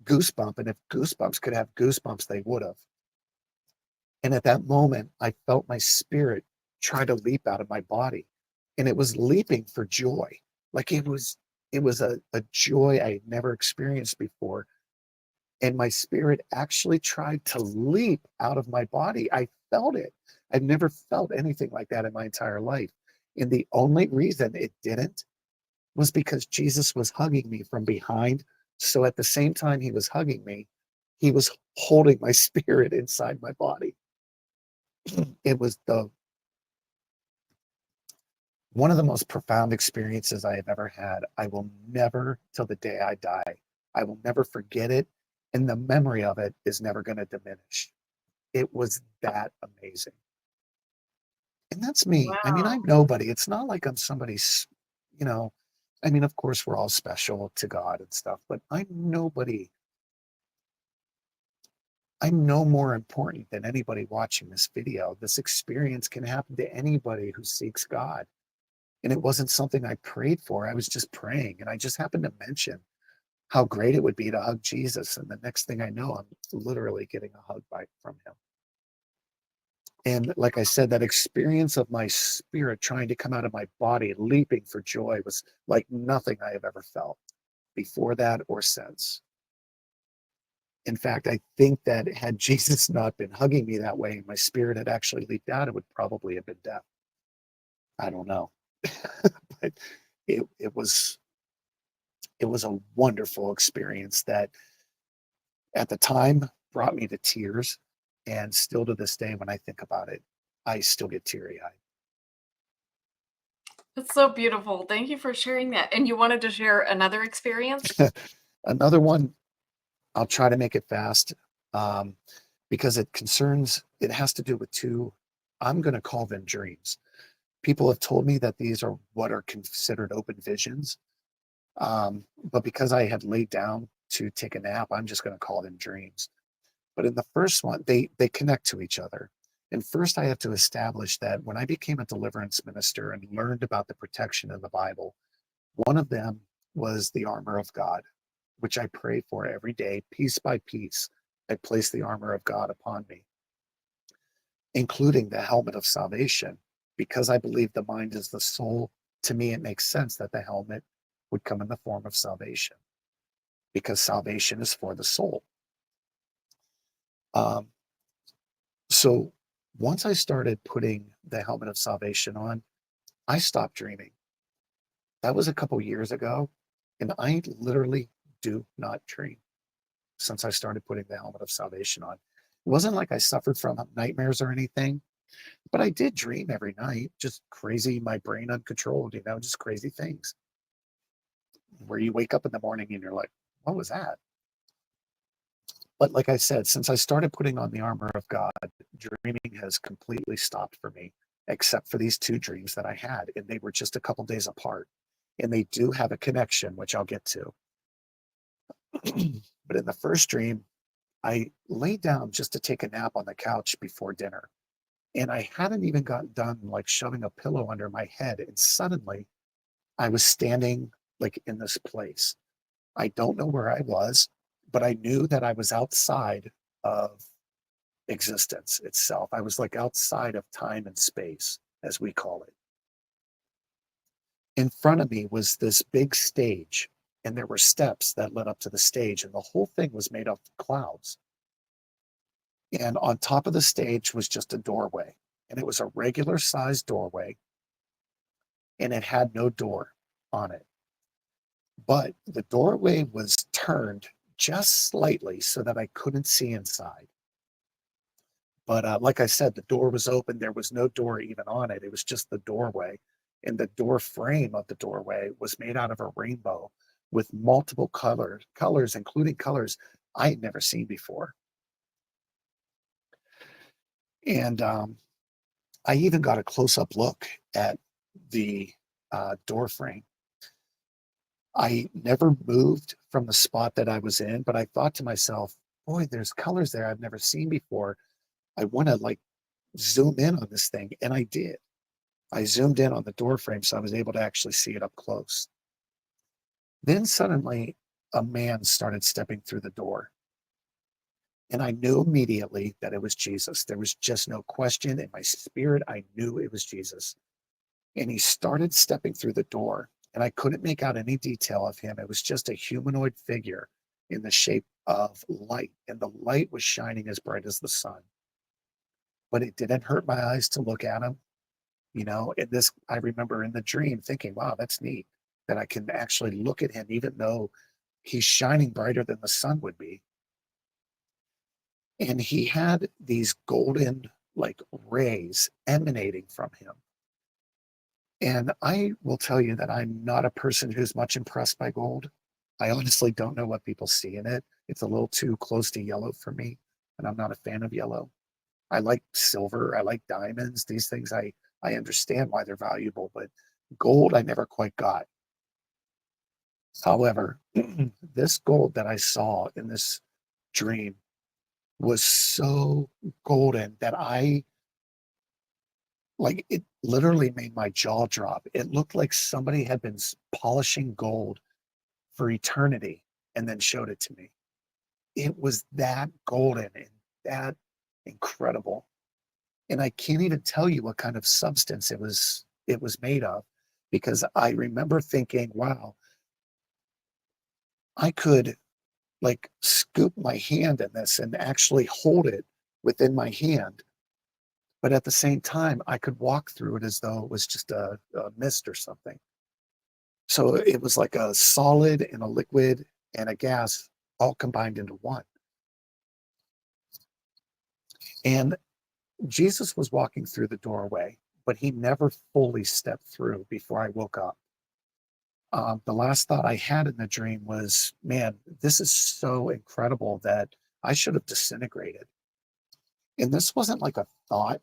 B: goosebump. And if goosebumps could have goosebumps, they would have. And at that moment, I felt my spirit try to leap out of my body. And it was leaping for joy. Like it was a joy I had never experienced before. And my spirit actually tried to leap out of my body. I felt it. I've never felt anything like that in my entire life. And the only reason it didn't was because Jesus was hugging me from behind. So at the same time he was hugging me, he was holding my spirit inside my body. It was the one of the most profound experiences I have ever had. I will never, till the day I die, I will never forget it. And the memory of it is never going to diminish. It was that amazing. And that's me. I mean,
A: Wow.
B: I'm nobody. It's not like I'm somebody's, you know, I mean, of course, we're all special to God and stuff, but I'm nobody. I'm no more important than anybody watching this video. This experience can happen to anybody who seeks God. And it wasn't something I prayed for. I was just praying. And I just happened to mention how great it would be to hug Jesus. And the next thing I know, I'm literally getting a hug from him. And like I said, that experience of my spirit trying to come out of my body, leaping for joy, was like nothing I have ever felt before that or since. In fact, I think that had Jesus not been hugging me that way and my spirit had actually leaped out, it would probably have been death. I don't know. But it was it was a wonderful experience that at the time brought me to tears. And still to this day, when I think about it, I still get teary
A: That's so beautiful. Thank you for sharing that. And you wanted to share another experience?
B: eyed. Another one, I'll try to make it fast, um, because it has to do with two, I'm going to call them dreams. People have told me that these are what are considered open visions. But because I had laid down to take a nap, I'm just going to call them dreams. But in the first one, they connect to each other. And first, I have to establish that when I became a deliverance minister and learned about the protection in the Bible, one of them was the armor of God, which I pray for every day, piece by piece. I place the armor of God upon me, including the helmet of salvation. Because I believe the mind is the soul, to me, it makes sense that the helmet would come in the form of salvation, because salvation is for the soul. Um, so once I started putting the helmet of salvation on, I stopped dreaming. That was a couple years ago, and I literally do not dream since I started putting the helmet of salvation on. It wasn't like I suffered from nightmares or anything, but I did dream every night, just crazy, my brain uncontrolled, just crazy things where you wake up in the morning and you're like, what was that? But like I said, since I started putting on the armor of God, dreaming has completely stopped for me, except for these two dreams that I had. And they were just a couple days apart. And they do have a connection, which I'll get to. But in the first dream, I laid down just to take a nap on the couch before dinner. And I hadn't even gotten done like shoving a pillow under my head. And suddenly I was standing like in this place. I don't know where I was, but I knew that I was outside of existence itself. I was like outside of time and space, as we call it. In front of me was this big stage, and there were steps that led up to the stage, and the whole thing was made up of clouds. And on top of the stage was just a doorway, and it was a regular sized doorway, and it had no door on it. But the doorway was turned just slightly so that I couldn't see inside. But like I said, the door was open. There was no door even on it. It was just the doorway. And the door frame of the doorway was made out of a rainbow with multiple colors, including colors I had never seen before. And I even got a close up look at the door frame. I never moved from the spot that I was in, but I thought to myself, boy, there's colors there I've never seen before. I want to like zoom in on this thing. And I did. I zoomed in on the door frame so I was able to actually see it up close. Then suddenly a man started stepping through the door. And I knew immediately that it was Jesus. There was just no question in my spirit. I knew it was Jesus. And he started stepping through the door. And I couldn't make out any detail of him. It was just a humanoid figure in the shape of light. And the light was shining as bright as the sun. But it didn't hurt my eyes to look at him. And this, I remember in the dream thinking, wow, that's neat that I can actually look at him, even though he's shining brighter than the sun would be. And he had these golden, like rays emanating from him. And I will tell you that I'm not a person who's much impressed by gold. I honestly don't know what people see in it. It's a little too close to yellow for me, and I'm not a fan of yellow. I like silver, I like diamonds. These things I understand why they're valuable, but gold I never quite got. However, this gold that I saw in this dream was so golden that I like it literally made my jaw drop. It looked like somebody had been polishing gold for eternity and then showed it to me. It was that golden and that incredible. And I can't even tell you what kind of substance it was made of because I remember thinking, wow, I could like scoop my hand in this and actually hold it within my hand. But at the same time, I could walk through it as though it was just a mist or something. So it was like a solid and a liquid and a gas all combined into one. And Jesus was walking through the doorway, but he never fully stepped through before I woke up. The last thought I had in the dream was, man, this is so incredible that I should have disintegrated. And this wasn't like a thought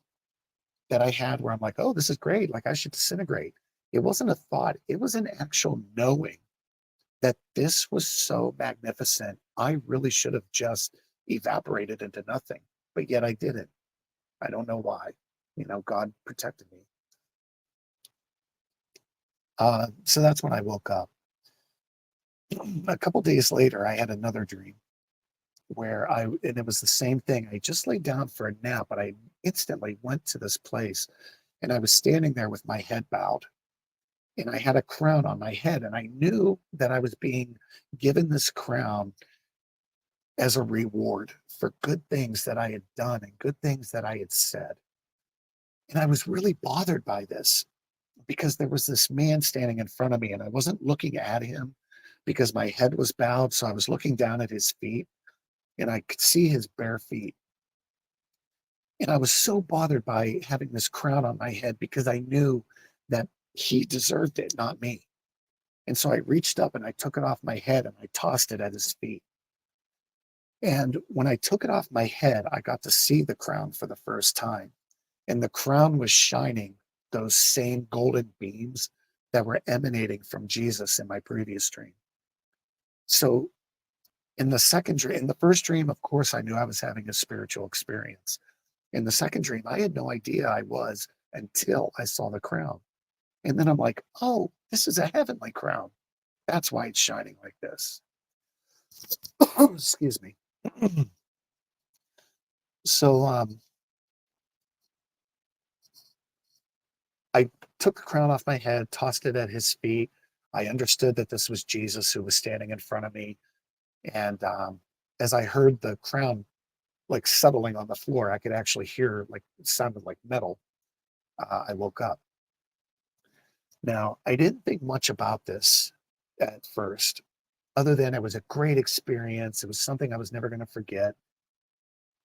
B: that I had where I'm like, oh, this is great. Like I should disintegrate. It wasn't a thought, it was an actual knowing that this was so magnificent. I really should have just evaporated into nothing, but yet I didn't. I don't know why. God protected me. So that's when I woke up. A couple days later, I had another dream and it was the same thing. I just laid down for a nap, but I instantly went to this place and I was standing there with my head bowed and I had a crown on my head. And I knew that I was being given this crown as a reward for good things that I had done and good things that I had said. And I was really bothered by this because there was this man standing in front of me and I wasn't looking at him because my head was bowed. So I was looking down at his feet and I could see his bare feet. And I was so bothered by having this crown on my head because I knew that he deserved it, not me. And so I reached up and I took it off my head and I tossed it at his feet. And when I took it off my head, I got to see the crown for the first time. And the crown was shining those same golden beams that were emanating from Jesus in my previous dream. So in the first dream, of course, I knew I was having a spiritual experience. In the second dream, I had no idea I was until I saw the crown. And then I'm like, oh, this is a heavenly crown. That's why it's shining like this. Excuse me. So I took the crown off my head, tossed it at his feet. I understood that this was Jesus who was standing in front of me. And as I heard the crown like settling on the floor, I could actually hear like it sounded like metal. I woke up. Now, I didn't think much about this at first, other than it was a great experience. It was something I was never going to forget.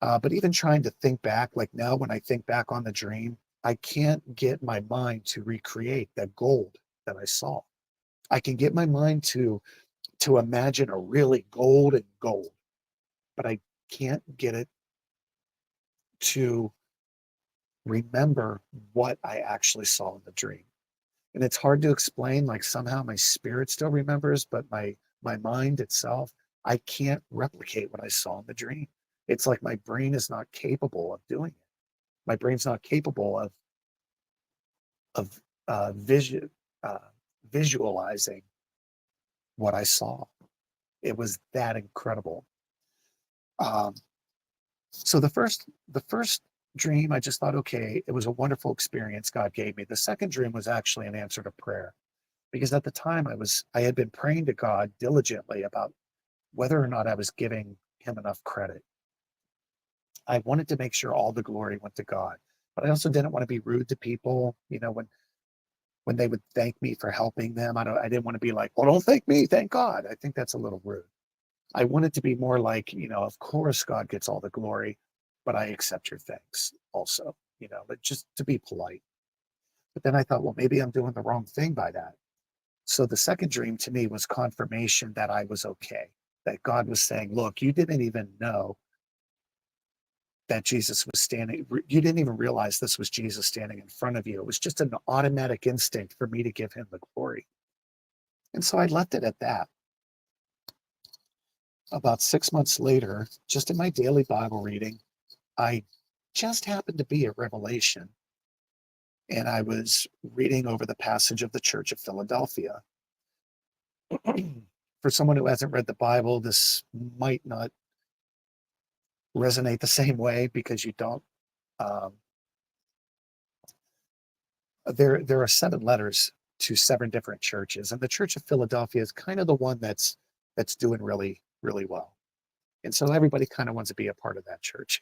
B: But even trying to think back, like now when I think back on the dream, I can't get my mind to recreate that gold that I saw. I can get my mind to imagine a really golden gold, but I can't get it to remember what I actually saw in the dream. And it's hard to explain, like somehow my spirit still remembers, but my mind itself, I can't replicate what I saw in the dream. It's like my brain is not capable of doing it. My brain's not capable of vision uh, visualizing what I saw. It was that incredible. Um, so the first dream, I just thought, okay, it was a wonderful experience God gave me. The second dream was actually an answer to prayer because at the time I had been praying to God diligently about whether or not I was giving him enough credit. I wanted to make sure all the glory went to God, but I also didn't want to be rude to people. When they would thank me for helping them, I didn't want to be like, well, don't thank me, thank God. I think that's a little rude. I want it to be more like, of course God gets all the glory, but I accept your thanks also, but just to be polite. But then I thought, well, maybe I'm doing the wrong thing by that. So the second dream to me was confirmation that I was okay, that God was saying, look, you didn't even know that Jesus was standing, you didn't even realize this was Jesus standing in front of you. It was just an automatic instinct for me to give him the glory. And so I left it at that. About 6 months later, just in my daily Bible reading, I just happened to be at Revelation, and I was reading over the passage of the Church of Philadelphia. For someone who hasn't read the Bible, this might not resonate the same way because you don't. Um, there are 7 letters to 7 different churches, and the Church of Philadelphia is kind of the one that's doing really really well. And so everybody kind of wants to be a part of that church.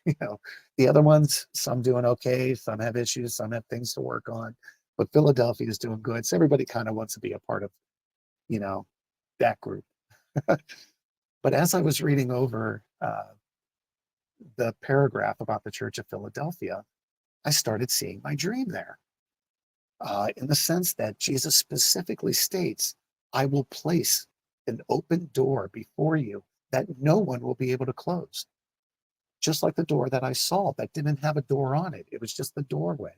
B: The other ones, some doing okay, some have issues, some have things to work on, but Philadelphia is doing good. So everybody kind of wants to be a part of, you know, that group. But as I was reading over the paragraph about the Church of Philadelphia, I started seeing my dream there, in the sense that Jesus specifically states, I will place an open door before you that no one will be able to close. Just like the door that I saw that didn't have a door on it. It was just the doorway.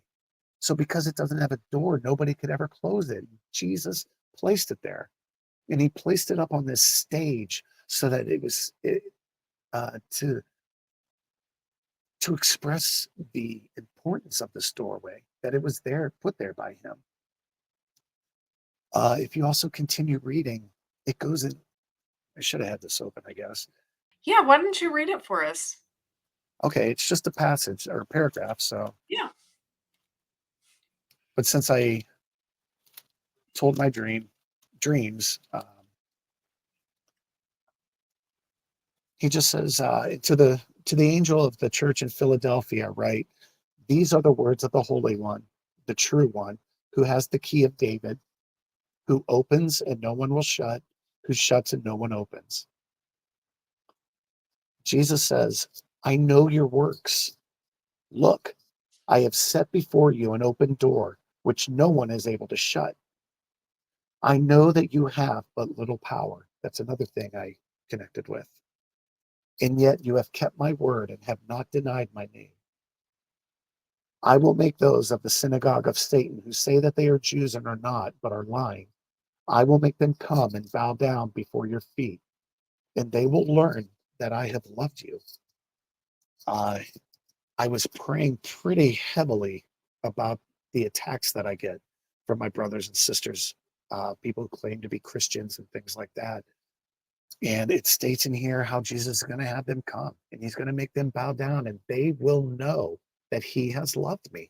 B: So because it doesn't have a door, nobody could ever close it. Jesus placed it there, and he placed it up on this stage so that it was to express the importance of this doorway, that it was there, put there by him. If you also continue reading, it goes in. I should have had this open, I guess.
A: Yeah, why don't you read it for us?
B: Okay, it's just a passage or a paragraph. So,
A: Yeah.
B: but since I told my dreams, he just says to the angel of the church in Philadelphia, write, these are the words of the Holy One, the true one, who has the key of David, who opens and no one will shut, who shuts and no one opens. Jesus says, I know your works. Look, I have set before you an open door, which no one is able to shut. I know that you have but little power. That's another thing I connected with. And yet you have kept my word and have not denied my name. I will make those of the synagogue of Satan who say that they are Jews and are not, but are lying. I will make them come and bow down before your feet, and they will learn that I have loved you. Uh, I was praying pretty heavily about the attacks that I get from my brothers and sisters, people who claim to be Christians and things like that. And it states in here how Jesus is going to have them come and he's going to make them bow down and they will know that he has loved me.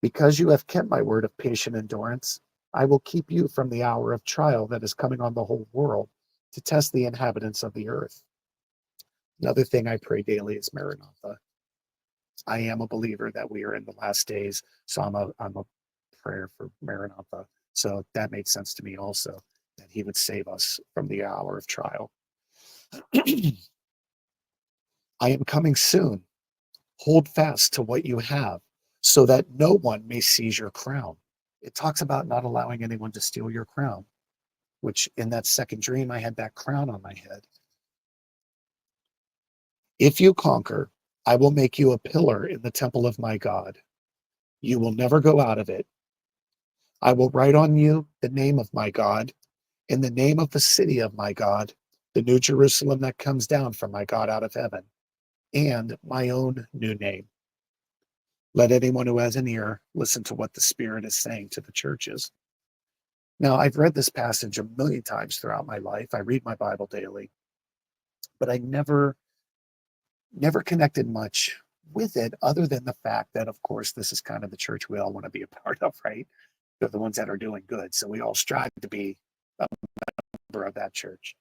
B: Because you have kept my word of patient endurance, I will keep you from the hour of trial that is coming on the whole world to test the inhabitants of the earth. Another thing I pray daily is Maranatha. I am a believer that we are in the last days, so I'm a prayer for Maranatha. So that made sense to me also, that he would save us from the hour of trial. I am coming soon. Hold fast to what you have, so that no one may seize your crown. It talks about not allowing anyone to steal your crown, which in that second dream, I had that crown on my head. If you conquer, I will make you a pillar in the temple of my God. You will never go out of it. I will write on you the name of my God, in the name of the city of my God, the new Jerusalem that comes down from my God out of heaven, and my own new name. Let anyone who has an ear listen to what the Spirit is saying to the churches. Now, I've read this passage a million times throughout my life. I read my Bible daily, but I never connected much with it other than the fact that, of course, this is kind of the church we all want to be a part of, right? They're the ones that are doing good. So we all strive to be a member of that church.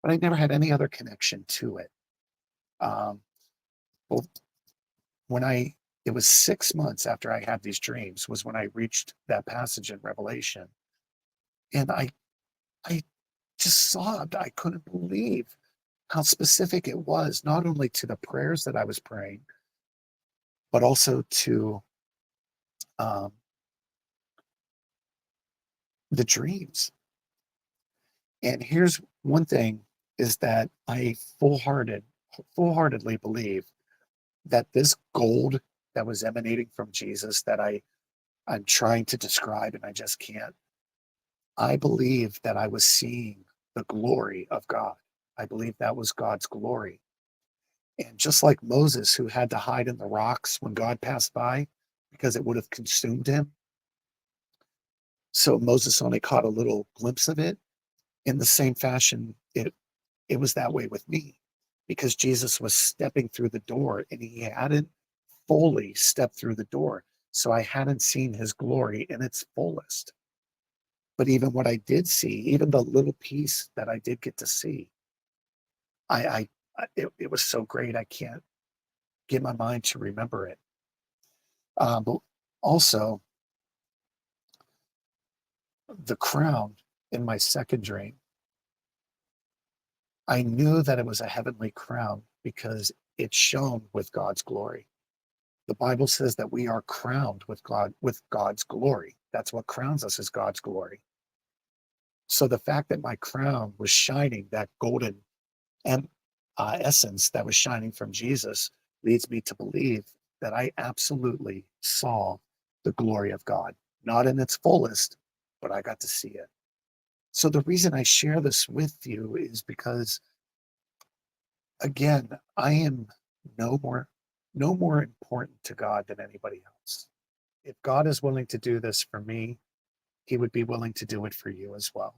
B: But I never had any other connection to it. Um, well, when it was 6 months after I had these dreams was when I reached that passage in Revelation. And I just sobbed. I couldn't believe how specific it was, not only to the prayers that I was praying, but also to um, the dreams. And here's one thing is that I full-heartedly believe that this gold that was emanating from Jesus that I'm trying to describe and I just can't. I believe that I was seeing the glory of God. I believe that was God's glory. And just like Moses, who had to hide in the rocks when God passed by because it would have consumed him. So Moses only caught a little glimpse of it. In the same fashion, it was that way with me because Jesus was stepping through the door and he hadn't fully stepped through the door. So I hadn't seen his glory in its fullest. But even what I did see, even the little piece that I did get to see, it was so great. I can't get my mind to remember it. But also, the crown in my second dream, I knew that it was a heavenly crown because it shone with God's glory. The Bible says that we are crowned with God's glory. That's what crowns us is God's glory. So the fact that my crown was shining, that golden and essence that was shining from Jesus, leads me to believe that I absolutely saw the glory of God, not in its fullest, but I got to see it. So the reason I share this with you is because, again, I am no more no more important to God than anybody else. If God is willing to do this for me, he would be willing to do it for you as well.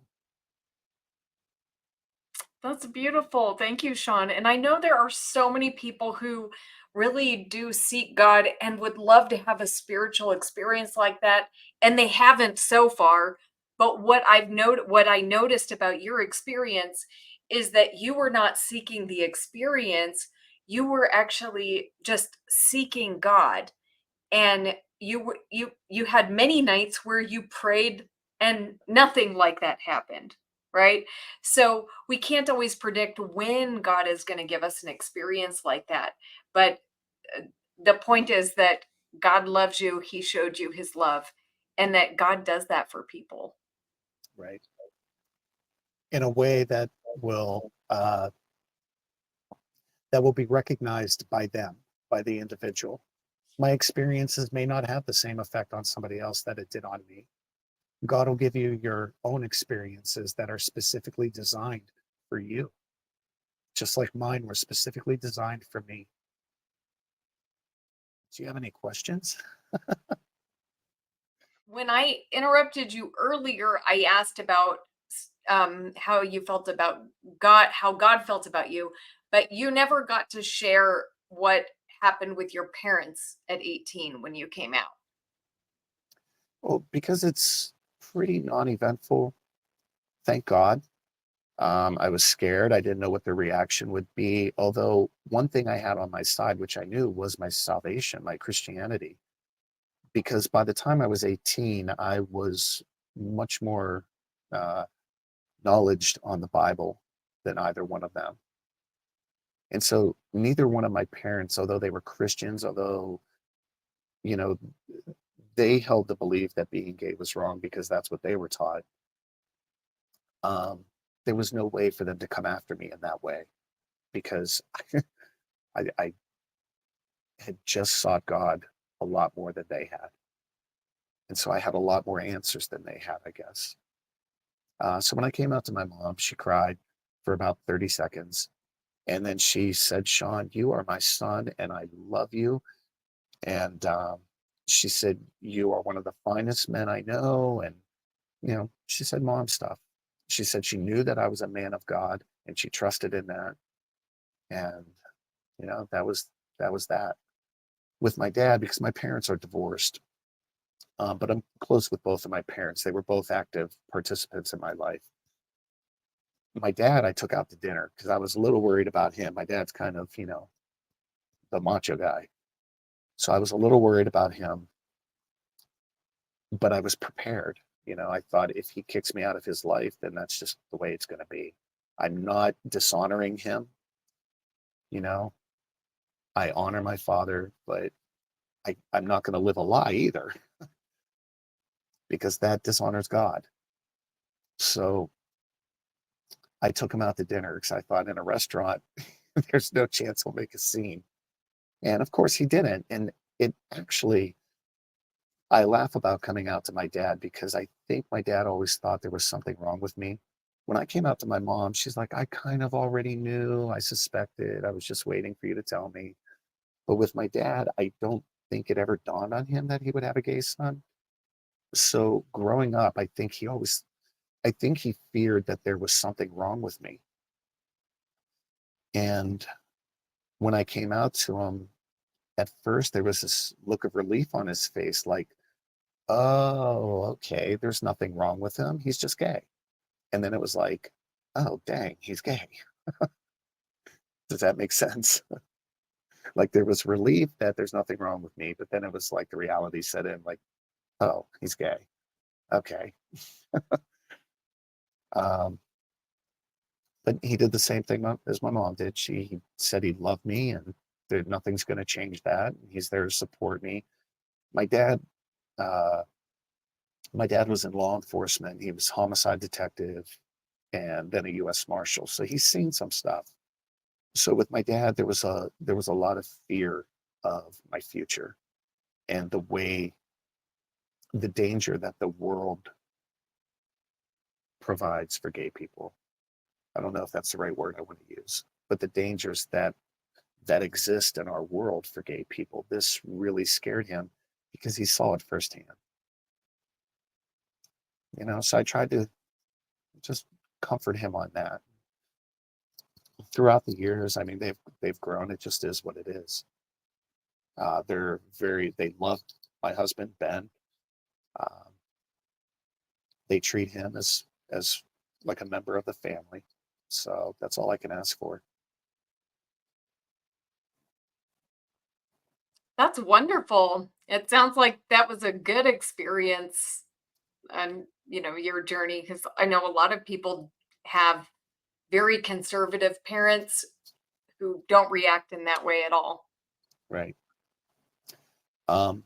A: That's beautiful. Thank you, Sean. And I know there are so many people who really do seek God and would love to have a spiritual experience like that, and they haven't so far. But what I noticed about your experience is that you were not seeking the experience, you were actually just seeking God. And you had many nights where you prayed and nothing like that happened, right? So we can't always predict when God is going to give us an experience like that, but uh, the point is that God loves you, he showed you his love, and that God does that for people.
B: Right. In a way that will be recognized by them, by the individual. My experiences may not have the same effect on somebody else that it did on me. God will give you your own experiences that are specifically designed for you. just like mine were specifically designed for me. Do you have any questions?
A: When I interrupted you earlier, I asked about how you felt about God, how God felt about you, but you never got to share what happened with your parents at 18 when you came out.
B: Well, because it's pretty non-eventful, thank God. I was scared. I didn't know what the reaction would be. Although one thing I had on my side, which I knew, was my salvation, my Christianity. Because by the time I was 18, I was much more uh, knowledged on the Bible than either one of them. And so neither one of my parents, although they were Christians, although, you know, they held the belief that being gay was wrong because that's what they were taught. Um, there was no way for them to come after me in that way because I had just sought God a lot more than they had. And so I had a lot more answers than they had, I guess. So when I came out to my mom, she cried for about 30 seconds. And then she said, Sean, you are my son and I love you. And she said, you are one of the finest men I know. And, she said mom stuff. She said she knew that I was a man of God and she trusted in that. And, that was that. With my dad, because my parents are divorced, but I'm close with both of my parents. They were both active participants in my life. My dad, I took out to dinner because I was a little worried about him. My dad's kind of, the macho guy. So I was a little worried about him, but I was prepared. I thought if he kicks me out of his life, then that's just the way it's going to be. I'm not dishonoring him. You know, I honor my father, but I'm not going to live a lie either because that dishonors God. So I took him out to dinner because I thought in a restaurant, there's no chance he'll make a scene. And of course he didn't. And it actually, I laugh about coming out to my dad because I think my dad always thought there was something wrong with me. When I came out to my mom, she's like, I kind of already knew, I suspected, I was just waiting for you to tell me. But with my dad, I don't think it ever dawned on him that he would have a gay son. So growing up, I think he feared that there was something wrong with me. And when I came out to him, at first there was this look of relief on his face, like, oh, okay, there's nothing wrong with him. He's just gay. And then it was like, oh, dang, he's gay. Does that make sense? Like there was relief that there's nothing wrong with me, but then it was like the reality set in, like, oh, he's gay. Okay. Um, but he did the same thing as my mom did. She said he loved me and that nothing's going to change that. He's there to support me. My dad, uh, my dad was in law enforcement. He was homicide detective and then a U.S. Marshal. So he's seen some stuff. So with my dad, there was a lot of fear of my future and the danger that the world provides for gay people. I don't know if that's the right word I want to use, but the dangers that exist in our world for gay people. This really scared him because he saw it firsthand. So I tried to just comfort him on that. Throughout the years, I mean, they've grown. It just is what it is. They love my husband Ben. Um, they treat him as like a member of the family. So that's all I can ask for.
A: That's wonderful. It sounds like that was a good experience on, your journey, because I know a lot of people have very conservative parents who don't react in that way at all.
B: Right. Um,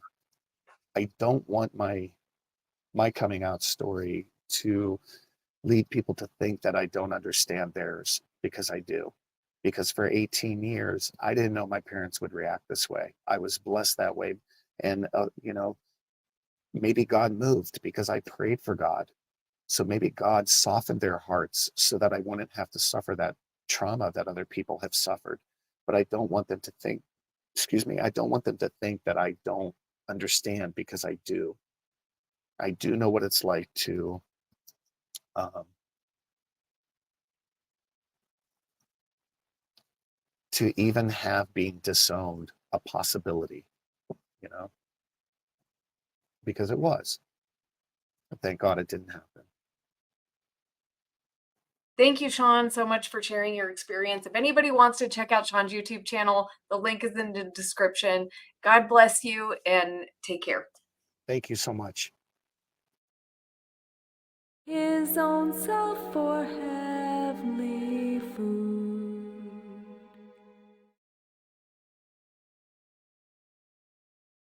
B: I don't want my coming out story to lead people to think that I don't understand theirs because I do. Because for 18 years, I didn't know my parents would react this way. I was blessed that way. And, maybe God moved because I prayed for God. So maybe God softened their hearts so that I wouldn't have to suffer that trauma that other people have suffered, but I don't want them to think, excuse me, I don't want them to think that I don't understand, because I do. I do know what it's like um, to even have being disowned a possibility, you know, because it was. But thank God it didn't happen.
A: Thank you, Sean, so much for sharing your experience. If anybody wants to check out Sean's YouTube channel, the link is in the description. God bless you and take care.
B: Thank you so much.
C: His own self for heavenly food.